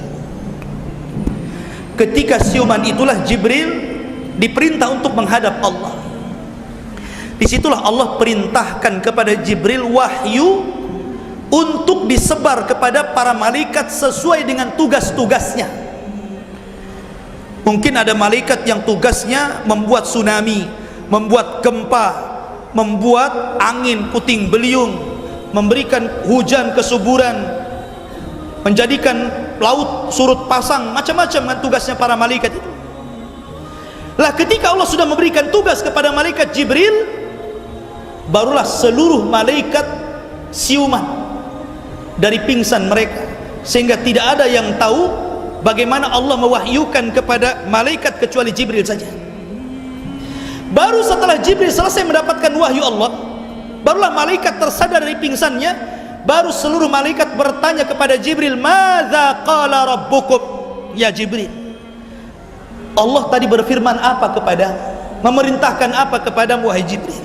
Ketika siuman itulah Jibril diperintah untuk menghadap Allah. Disitulah Allah perintahkan kepada Jibril wahyu untuk disebar kepada para malaikat sesuai dengan tugas-tugasnya. Mungkin ada malaikat yang tugasnya membuat tsunami, membuat gempa, membuat angin puting beliung, memberikan hujan kesuburan, menjadikan laut surut pasang, macam-macam kan tugasnya para malaikat itu. Lah ketika Allah sudah memberikan tugas kepada malaikat Jibril, barulah seluruh malaikat siuman dari pingsan mereka, sehingga tidak ada yang tahu bagaimana Allah mewahyukan kepada malaikat kecuali Jibril saja. Baru setelah Jibril selesai mendapatkan wahyu Allah, barulah malaikat tersadar dari pingsannya, baru seluruh malaikat bertanya kepada Jibril, "Madza qala rabbukum ya Jibril?" Allah tadi berfirman apa kepadamu? Memerintahkan apa kepadamu wahai Jibril?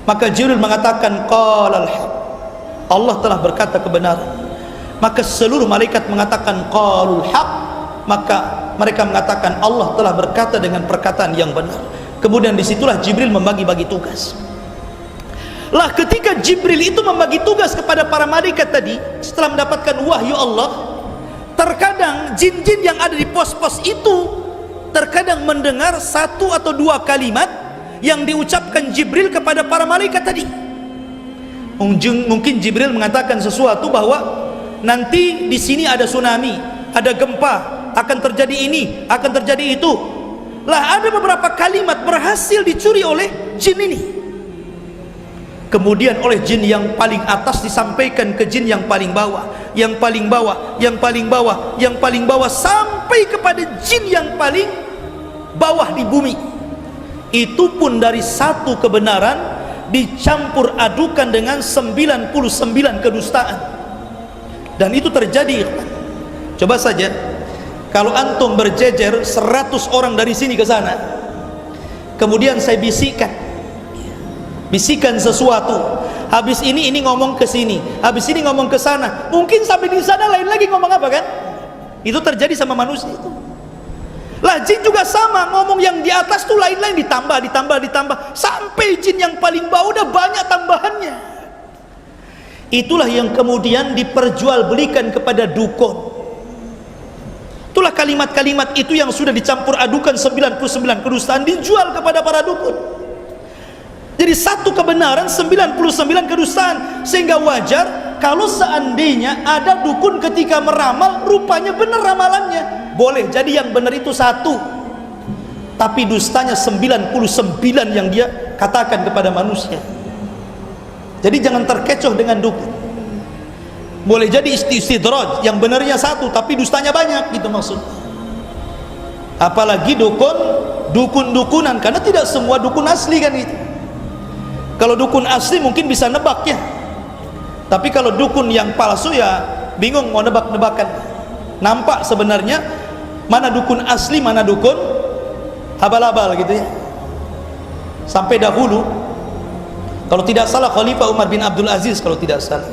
Maka Jibril mengatakan, "Qalal haq." Allah telah berkata kebenaran. Maka seluruh malaikat mengatakan qalul haq. Maka mereka mengatakan Allah telah berkata dengan perkataan yang benar. Kemudian disitulah Jibril membagi-bagi tugas. Lah ketika Jibril itu membagi tugas kepada para malaikat tadi, setelah mendapatkan wahyu Allah, terkadang jin-jin yang ada di pos-pos itu terkadang mendengar satu atau dua kalimat yang diucapkan Jibril kepada para malaikat tadi. Mungkin Jibril mengatakan sesuatu bahwa nanti di sini ada tsunami, ada gempa, akan terjadi ini, akan terjadi itu. Lah ada beberapa kalimat berhasil dicuri oleh jin ini. Kemudian oleh jin yang paling atas disampaikan ke jin yang paling bawah, yang paling bawah, yang paling bawah, yang paling bawah, sampai kepada jin yang paling bawah di bumi. Itu pun dari satu kebenaran dicampur adukan dengan 99 kedustaan. Dan itu terjadi. Coba saja kalau antum berjejer 100 orang dari sini ke sana, kemudian saya bisikan sesuatu, habis ini ngomong ke sini, habis ini ngomong ke sana, mungkin sampai di sana lain lagi ngomong apa kan? Itu terjadi sama manusia itu. Lah jin juga sama, ngomong yang di atas tuh lain-lain, ditambah sampai jin yang paling bawah udah banyak tambahannya. Itulah yang kemudian diperjualbelikan kepada dukun. Itulah kalimat-kalimat itu yang sudah dicampur adukan 99 kedustaan dijual kepada para dukun. Jadi satu kebenaran 99 kedustaan, sehingga wajar kalau seandainya ada dukun ketika meramal rupanya benar ramalannya. Boleh jadi yang benar itu satu, tapi dustanya 99 yang dia katakan kepada manusia. Jadi jangan terkecoh dengan dukun. Boleh jadi istidraj, yang benarnya satu tapi dustanya banyak, gitu maksud. Apalagi dukun-dukunan, karena tidak semua dukun asli kan itu. Kalau dukun asli mungkin bisa nebak ya, tapi kalau dukun yang palsu ya bingung mau nebak-nebakan. Nampak sebenarnya mana dukun asli, mana dukun abal-abal gitu ya. Sampai dahulu, kalau tidak salah Khalifah Umar bin Abdul Aziz, kalau tidak salah,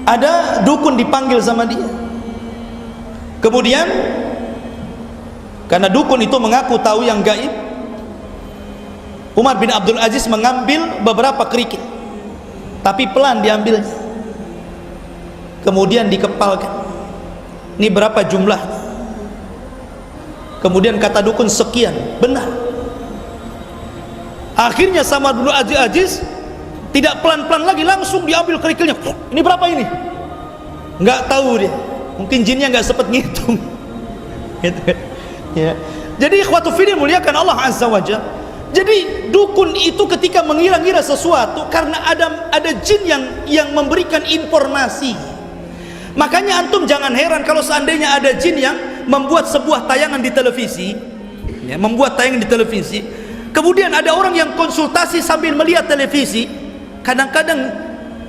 ada dukun dipanggil sama dia. Kemudian karena dukun itu mengaku tahu yang gaib, Umar bin Abdul Aziz mengambil beberapa kerikil, tapi pelan diambilnya, kemudian dikepalkan. Ini berapa jumlahnya? Kemudian kata dukun sekian, benar. Akhirnya sama dulu Aziz tidak pelan-pelan lagi, langsung diambil kerikilnya. Ini berapa ini? Nggak tahu dia, mungkin jinnya nggak sempat ngitung. Gitu. Ya. Jadi ikhwatu fillah muliakan Allah azza wajalla. Jadi dukun itu ketika mengira-ngira sesuatu karena ada jin yang memberikan informasi. Makanya antum jangan heran kalau seandainya ada jin yang membuat sebuah tayangan di televisi, ya, membuat tayangan di televisi. Kemudian ada orang yang konsultasi sambil melihat televisi. Kadang-kadang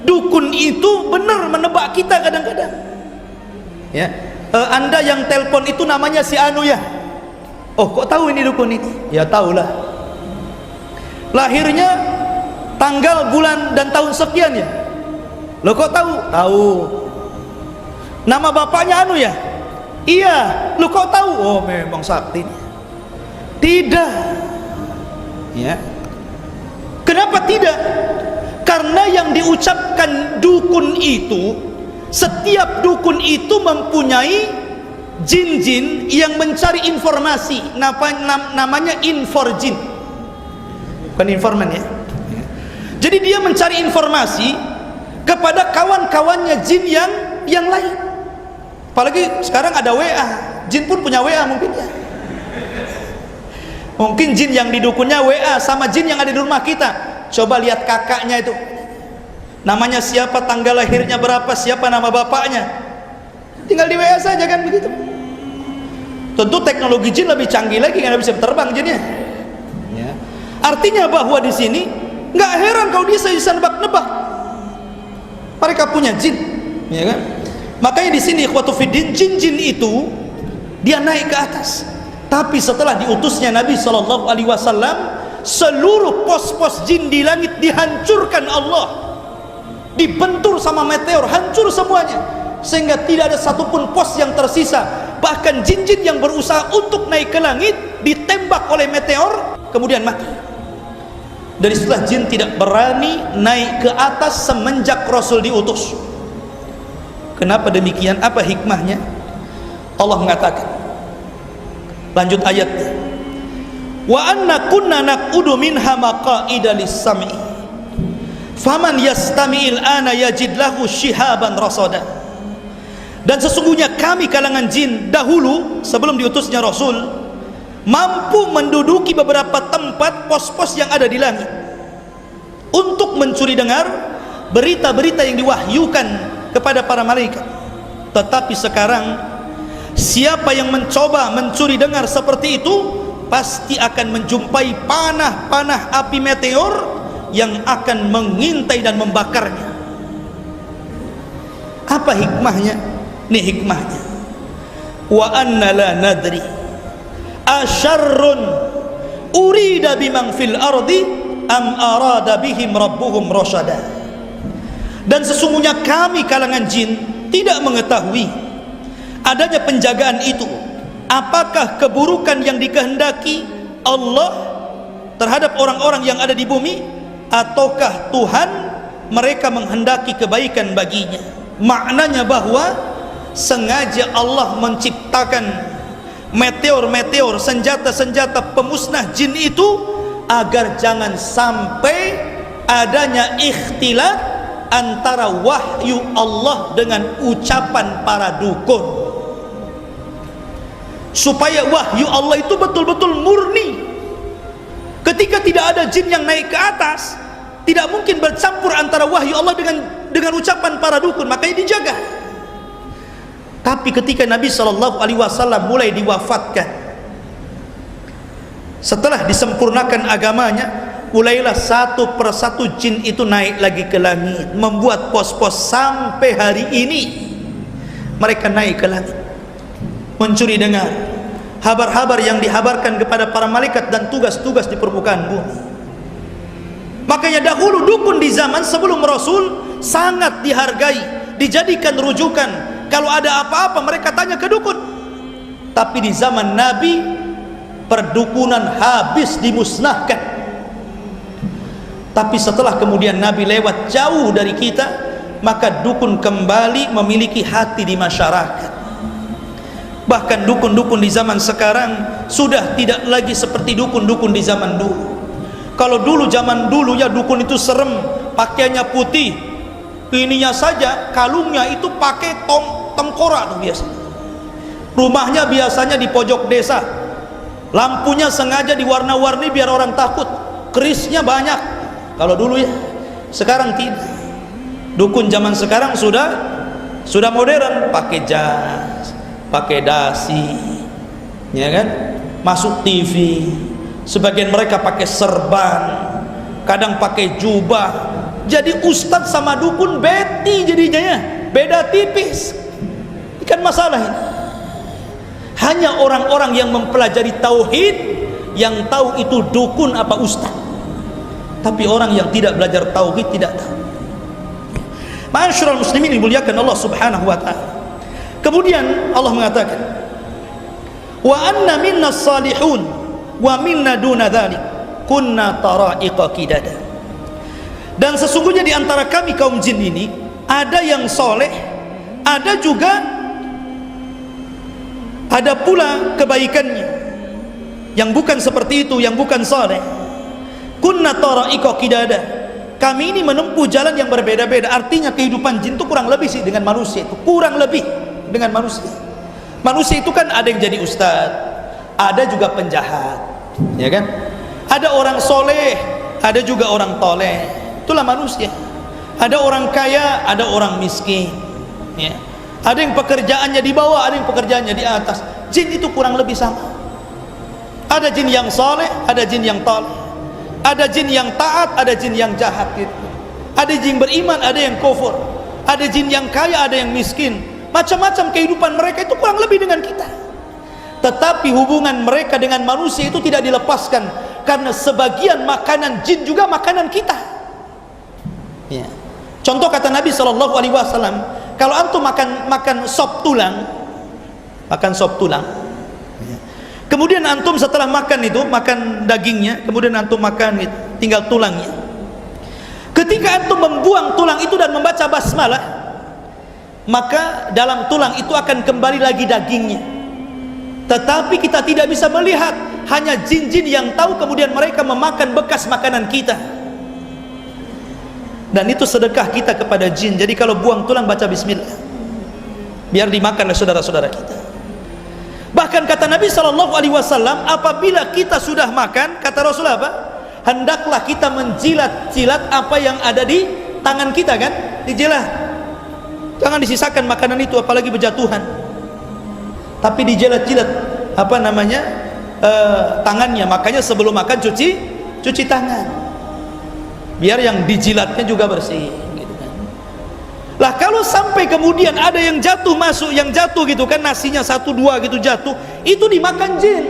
dukun itu benar menebak kita kadang-kadang. Ya, Anda yang telepon itu namanya si Anu ya. Oh, kok tahu ini dukun ini? Ya tahulah. Lahirnya tanggal, bulan dan tahun sekian ya. Lo kok tahu? Tahu. Nama bapaknya Anu ya? Iya. Lo kok tahu? Oh, memang sakti. Tidak. Ya. Kenapa tidak? Karena yang diucapkan dukun itu, setiap dukun itu mempunyai jin-jin yang mencari informasi, namanya inforjin, bukan informan ya. Jadi dia mencari informasi kepada kawan-kawannya jin yang lain. Apalagi sekarang ada WA, jin pun punya WA mungkin ya. Mungkin jin yang di dukunnya WA sama jin yang ada di rumah kita. Coba lihat kakaknya itu, namanya siapa, tanggal lahirnya berapa, siapa nama bapaknya, tinggal di WA saja kan begitu. Tentu teknologi jin lebih canggih lagi karena bisa terbang jinnya. Ya. Artinya bahwa di sini nggak heran kalau dia bisa nebak-nebak. Mereka punya jin, ya kan? Makanya di sini ikhwatu fiddin, jin-jin itu dia naik ke atas. Tapi setelah diutusnya Nabi SAW, seluruh pos-pos jin di langit dihancurkan Allah, dibentur sama meteor, hancur semuanya, sehingga tidak ada satupun pos yang tersisa. Bahkan jin-jin yang berusaha untuk naik ke langit ditembak oleh meteor kemudian mati. Dan setelah jin tidak berani naik ke atas semenjak Rasul diutus. Kenapa demikian? Apa hikmahnya? Allah mengatakan, lanjut ayatnya, wa anna kunna naq'udu minha maqa'ida lis-sam'i faman yastami'il ana yajid lahu shihaban rasada. Dan sesungguhnya kami kalangan jin dahulu sebelum diutusnya Rasul mampu menduduki beberapa tempat pos-pos yang ada di langit untuk mencuri dengar berita-berita yang diwahyukan kepada para malaikat. Tetapi sekarang siapa yang mencoba mencuri dengar seperti itu pasti akan menjumpai panah-panah api meteor yang akan mengintai dan membakarnya. Apa hikmahnya? Ini hikmahnya, wa anna la nadri asyarrun urida bimang fil ardi am arada bihim rabbuhum rasyada. Dan sesungguhnya kami kalangan jin tidak mengetahui adanya penjagaan itu, apakah keburukan yang dikehendaki Allah terhadap orang-orang yang ada di bumi, ataukah Tuhan mereka menghendaki kebaikan baginya. Maknanya bahwa sengaja Allah menciptakan meteor-meteor, senjata-senjata pemusnah jin itu agar jangan sampai adanya ikhtilat antara wahyu Allah dengan ucapan para dukun, supaya wahyu Allah itu betul-betul murni. Ketika tidak ada jin yang naik ke atas, tidak mungkin bercampur antara wahyu Allah dengan ucapan para dukun, makanya dijaga. Tapi ketika Nabi SAW mulai diwafatkan, setelah disempurnakan agamanya, mulailah satu persatu jin itu naik lagi ke langit, membuat pos-pos sampai hari ini. Mereka naik ke langit mencuri dengar habar-habar yang dihabarkan kepada para malaikat dan tugas-tugas di permukaan bumi. Makanya dahulu dukun di zaman sebelum Rasul sangat dihargai, dijadikan rujukan. Kalau ada apa-apa mereka tanya ke dukun. Tapi di zaman Nabi perdukunan habis, dimusnahkan. Tapi setelah kemudian Nabi lewat jauh dari kita, maka dukun kembali memiliki hati di masyarakat. Bahkan dukun-dukun di zaman sekarang sudah tidak lagi seperti dukun-dukun di zaman dulu. Kalau dulu, zaman dulu ya, dukun itu serem, pakaiannya putih, ininya saja kalungnya itu pakai tengkorak tuh biasa. Rumahnya biasanya di pojok desa, lampunya sengaja diwarna-warni biar orang takut, kerisnya banyak. Kalau dulu ya, sekarang tidak. Dukun zaman sekarang sudah modern, pakai jas, pakai dasi, ya kan, masuk TV. Sebagian mereka pakai serban, kadang pakai jubah. Jadi ustadz sama dukun beti jadinya ya, beda tipis. Ini kan masalah ini. Hanya orang-orang yang mempelajari tauhid yang tahu itu dukun apa ustadz. Tapi orang yang tidak belajar tauhid tidak tahu. Ma'asyiral muslimin dimuliakan Allah Subhanahu wa taala. Kemudian Allah mengatakan, "Wa anna minna salihun wa minna duna dzalik kunna tara'iqa qidada." Dan sesungguhnya di antara kami kaum jin ini ada yang soleh, ada pula kebaikannya yang bukan seperti itu, yang bukan soleh. Kunna tara'iqa qidada. Kami ini menempuh jalan yang berbeda-beda. Artinya kehidupan jin itu kurang lebih sih dengan manusia itu, kurang lebih dengan manusia. Manusia itu kan ada yang jadi ustadz, ada juga penjahat, ya kan? Ada orang soleh, ada juga orang toleh. Itulah manusia. Ada orang kaya, ada orang miskin, ya. Ada yang pekerjaannya di bawah, ada yang pekerjaannya di atas. Jin itu kurang lebih sama. Ada jin yang soleh, ada jin yang toleh. Ada jin yang taat, ada jin yang jahat gitu. Ada jin beriman, ada yang kufur. Ada jin yang kaya, ada yang miskin. Macam-macam kehidupan mereka itu kurang lebih dengan kita. Tetapi hubungan mereka dengan manusia itu tidak dilepaskan, karena sebagian makanan jin juga makanan kita, ya. Contoh kata Nabi SAW, kalau antum makan sop tulang, kemudian antum setelah makan itu, makan dagingnya, kemudian antum makan itu, tinggal tulangnya. Ketika antum membuang tulang itu dan membaca basmalah, maka dalam tulang itu akan kembali lagi dagingnya. Tetapi kita tidak bisa melihat, hanya jin-jin yang tahu, kemudian mereka memakan bekas makanan kita. Dan itu sedekah kita kepada jin. Jadi kalau buang tulang baca bismillah, biar dimakan oleh saudara-saudara kita. Bahkan kata Nabi SAW, apabila kita sudah makan, kata Rasulullah apa? Hendaklah kita menjilat-jilat apa yang ada di tangan kita, kan? Dijilat. Jangan disisakan makanan itu, apalagi berjatuhan. Tapi dijilat-jilat tangannya. Makanya sebelum makan cuci tangan, biar yang dijilatnya juga bersih, gitu kan. Lah kalau sampai kemudian ada yang jatuh masuk, yang jatuh gitu kan, nasinya 1-2 gitu jatuh, itu dimakan jin.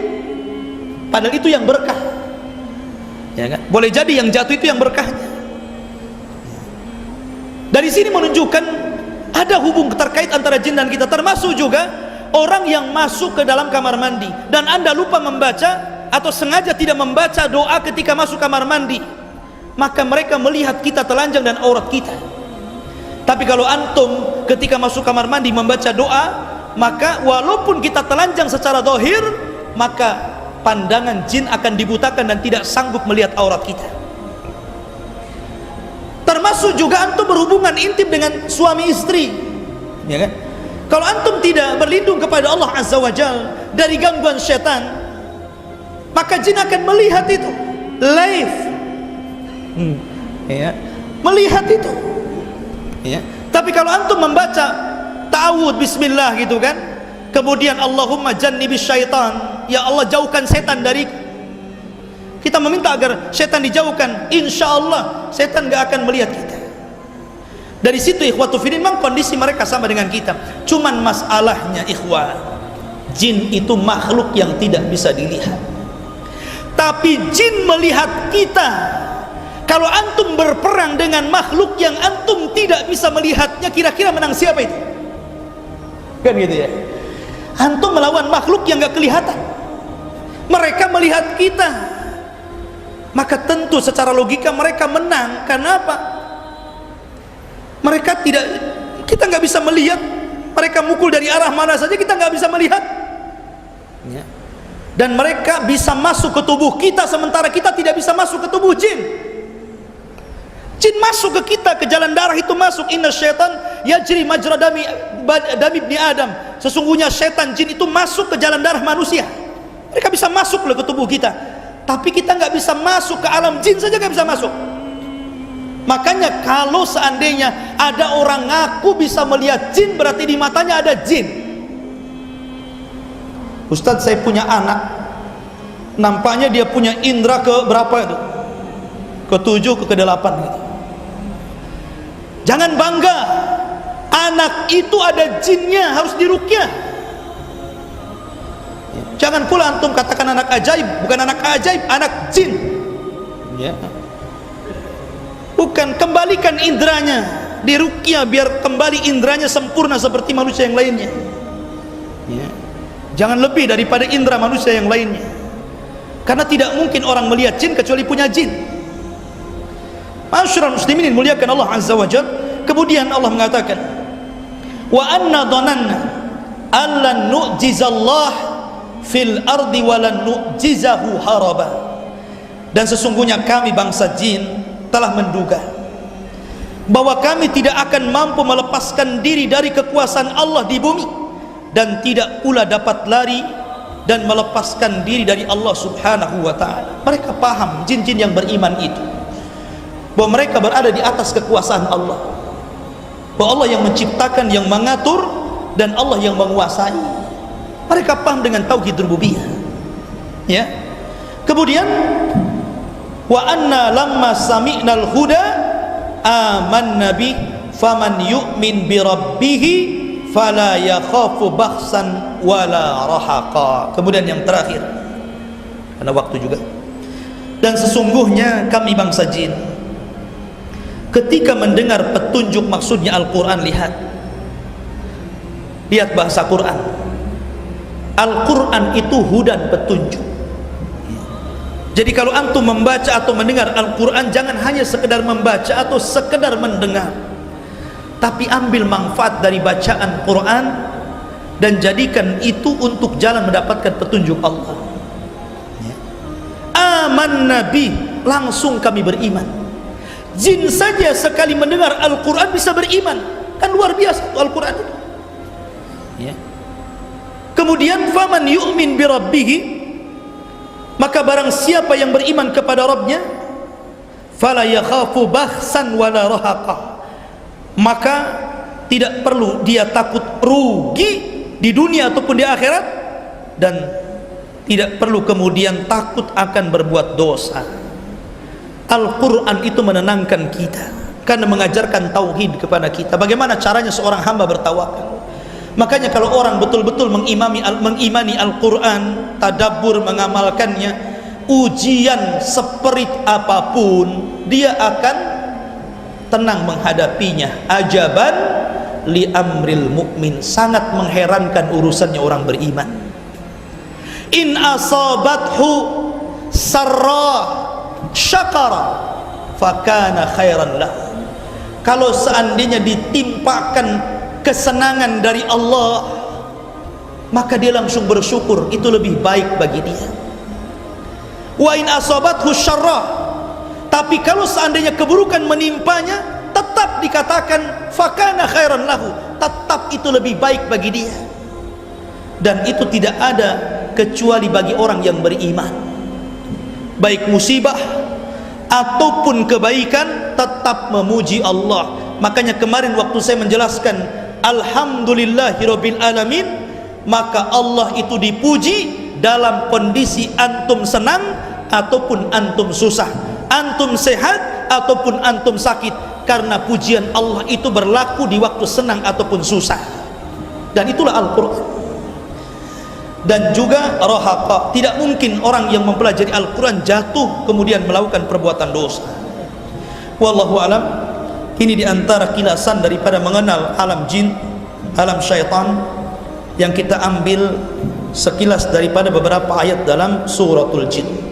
Padahal itu yang berkah, ya kan? Boleh jadi yang jatuh itu yang berkahnya. Dari sini menunjukkan ada hubung terkait antara jin dan kita. Termasuk juga orang yang masuk ke dalam kamar mandi dan Anda lupa membaca atau sengaja tidak membaca doa ketika masuk kamar mandi, maka mereka melihat kita telanjang dan aurat kita. Tapi kalau antum ketika masuk kamar mandi membaca doa, maka walaupun kita telanjang secara zahir, maka pandangan jin akan dibutakan dan tidak sanggup melihat aurat kita. Termasuk juga antum berhubungan intim dengan suami istri, ya kan? Kalau antum tidak berlindung kepada Allah Azza wa Jalla dari gangguan setan, maka jin akan melihat itu live, ya, melihat itu, ya. Tapi kalau antum membaca ta'awud bismillah gitu kan, kemudian Allahumma jannibis syaitan, ya Allah jauhkan setan dari kita, meminta agar setan dijauhkan, insya Allah setan gak akan melihat kita. Dari situ ikhwatu fiddin, memang kondisi mereka sama dengan kita. Cuman masalahnya ikhwan, Jin itu makhluk yang tidak bisa dilihat, tapi jin melihat kita. Kalau antum berperang dengan makhluk yang antum tidak bisa melihatnya, kira-kira menang siapa itu? Kan gitu ya. Antum melawan makhluk yang gak kelihatan, mereka melihat kita, maka tentu secara logika mereka menang. Karena apa? Mereka tidak, kita nggak bisa melihat, mereka mukul dari arah mana saja kita nggak bisa melihat ya. Dan mereka bisa masuk ke tubuh kita, sementara kita tidak bisa masuk ke tubuh jin. Jin masuk ke kita, ke jalan darah itu masuk. Inna syaitan yajri majra dami ibni Adam. Sesungguhnya setan, jin itu masuk ke jalan darah manusia. Mereka bisa masuk ke tubuh kita, tapi kita nggak bisa masuk ke alam jin saja, nggak bisa masuk. Makanya kalau seandainya ada orang ngaku bisa melihat jin, berarti di matanya ada jin. Ustadz, saya punya anak, nampaknya dia punya indera ke berapa itu? Ke-7, ke-8 gitu. Jangan bangga, anak itu ada jinnya, harus diruqyah. Jangan pula antum katakan anak ajaib. Bukan anak ajaib, anak jin ya. Bukan, kembalikan indranya, diruqyah biar kembali indranya sempurna seperti manusia yang lainnya ya. Jangan lebih daripada indera manusia yang lainnya, karena tidak mungkin orang melihat jin kecuali punya jin. Ma'asyiral muslimin muliakan Allah azza wa jalla. Kemudian Allah mengatakan, wa anna dhananna allan nu'jizallah fil ardi walan nu'jizahu haraba. Dan sesungguhnya kami bangsa jin telah menduga bahwa kami tidak akan mampu melepaskan diri dari kekuasaan Allah di bumi, dan tidak pula dapat lari dan melepaskan diri dari Allah subhanahu wa ta'ala. Mereka paham, jin-jin yang beriman itu, bahwa mereka berada di atas kekuasaan Allah, bahwa Allah yang menciptakan, yang mengatur, dan Allah yang menguasai. Mereka paham dengan tauhid rububiyah ya. Kemudian wa anna lamma sami'nal huda amanna bi faman yu'min bi rabbih fala yakhafu bakhsan wala rahaqa. Kemudian yang terakhir, karena waktu juga, dan sesungguhnya kami bangsa jin ketika mendengar petunjuk, maksudnya Al-Quran, lihat bahasa Quran. Al-Quran itu hudan, petunjuk. Jadi kalau antum membaca atau mendengar Al-Quran, jangan hanya sekedar membaca atau sekedar mendengar, tapi ambil manfaat dari bacaan Quran dan jadikan itu untuk jalan mendapatkan petunjuk Allah. Aman Nabi, langsung kami beriman. Jin saja sekali mendengar Al-Quran bisa beriman, kan luar biasa Al-Quran itu ya. Kemudian faman yu'min bi rabbih, maka barang siapa yang beriman kepada Rabbnya, fala yakhafu bakhsan wala rahaqa, maka tidak perlu dia takut rugi di dunia ataupun di akhirat, dan tidak perlu kemudian takut akan berbuat dosa. Al-Quran itu menenangkan kita karena mengajarkan tauhid kepada kita, bagaimana caranya seorang hamba bertawakal. Makanya kalau orang betul-betul mengimani Al-Quran, tadabbur, mengamalkannya, ujian seperit apapun dia akan tenang menghadapinya. Ajaban li amril mukmin, sangat mengherankan urusannya orang beriman. In asabathu sarra syakara fakana khairan lah. Kalau seandainya ditimpakan kesenangan dari Allah, maka dia langsung bersyukur, itu lebih baik bagi dia. Wa in asabathu syarra, tapi kalau seandainya keburukan menimpanya, tetap dikatakan fakana khairan lahu, tetap itu lebih baik bagi dia. Dan itu tidak ada kecuali bagi orang yang beriman. Baik musibah ataupun kebaikan, tetap memuji Allah. Makanya kemarin waktu saya menjelaskan alhamdulillahirabbil alamin, maka Allah itu dipuji dalam kondisi antum senang ataupun antum susah, antum sehat ataupun antum sakit, karena pujian Allah itu berlaku di waktu senang ataupun susah. Dan itulah Al-Quran. dan juga rahaqa. Tidak mungkin orang yang mempelajari Al-Quran jatuh kemudian melakukan perbuatan dosa. Wallahu alam. Ini diantara kilasan daripada mengenal alam jin, alam syaitan, yang kita ambil sekilas daripada beberapa ayat dalam suratul jin.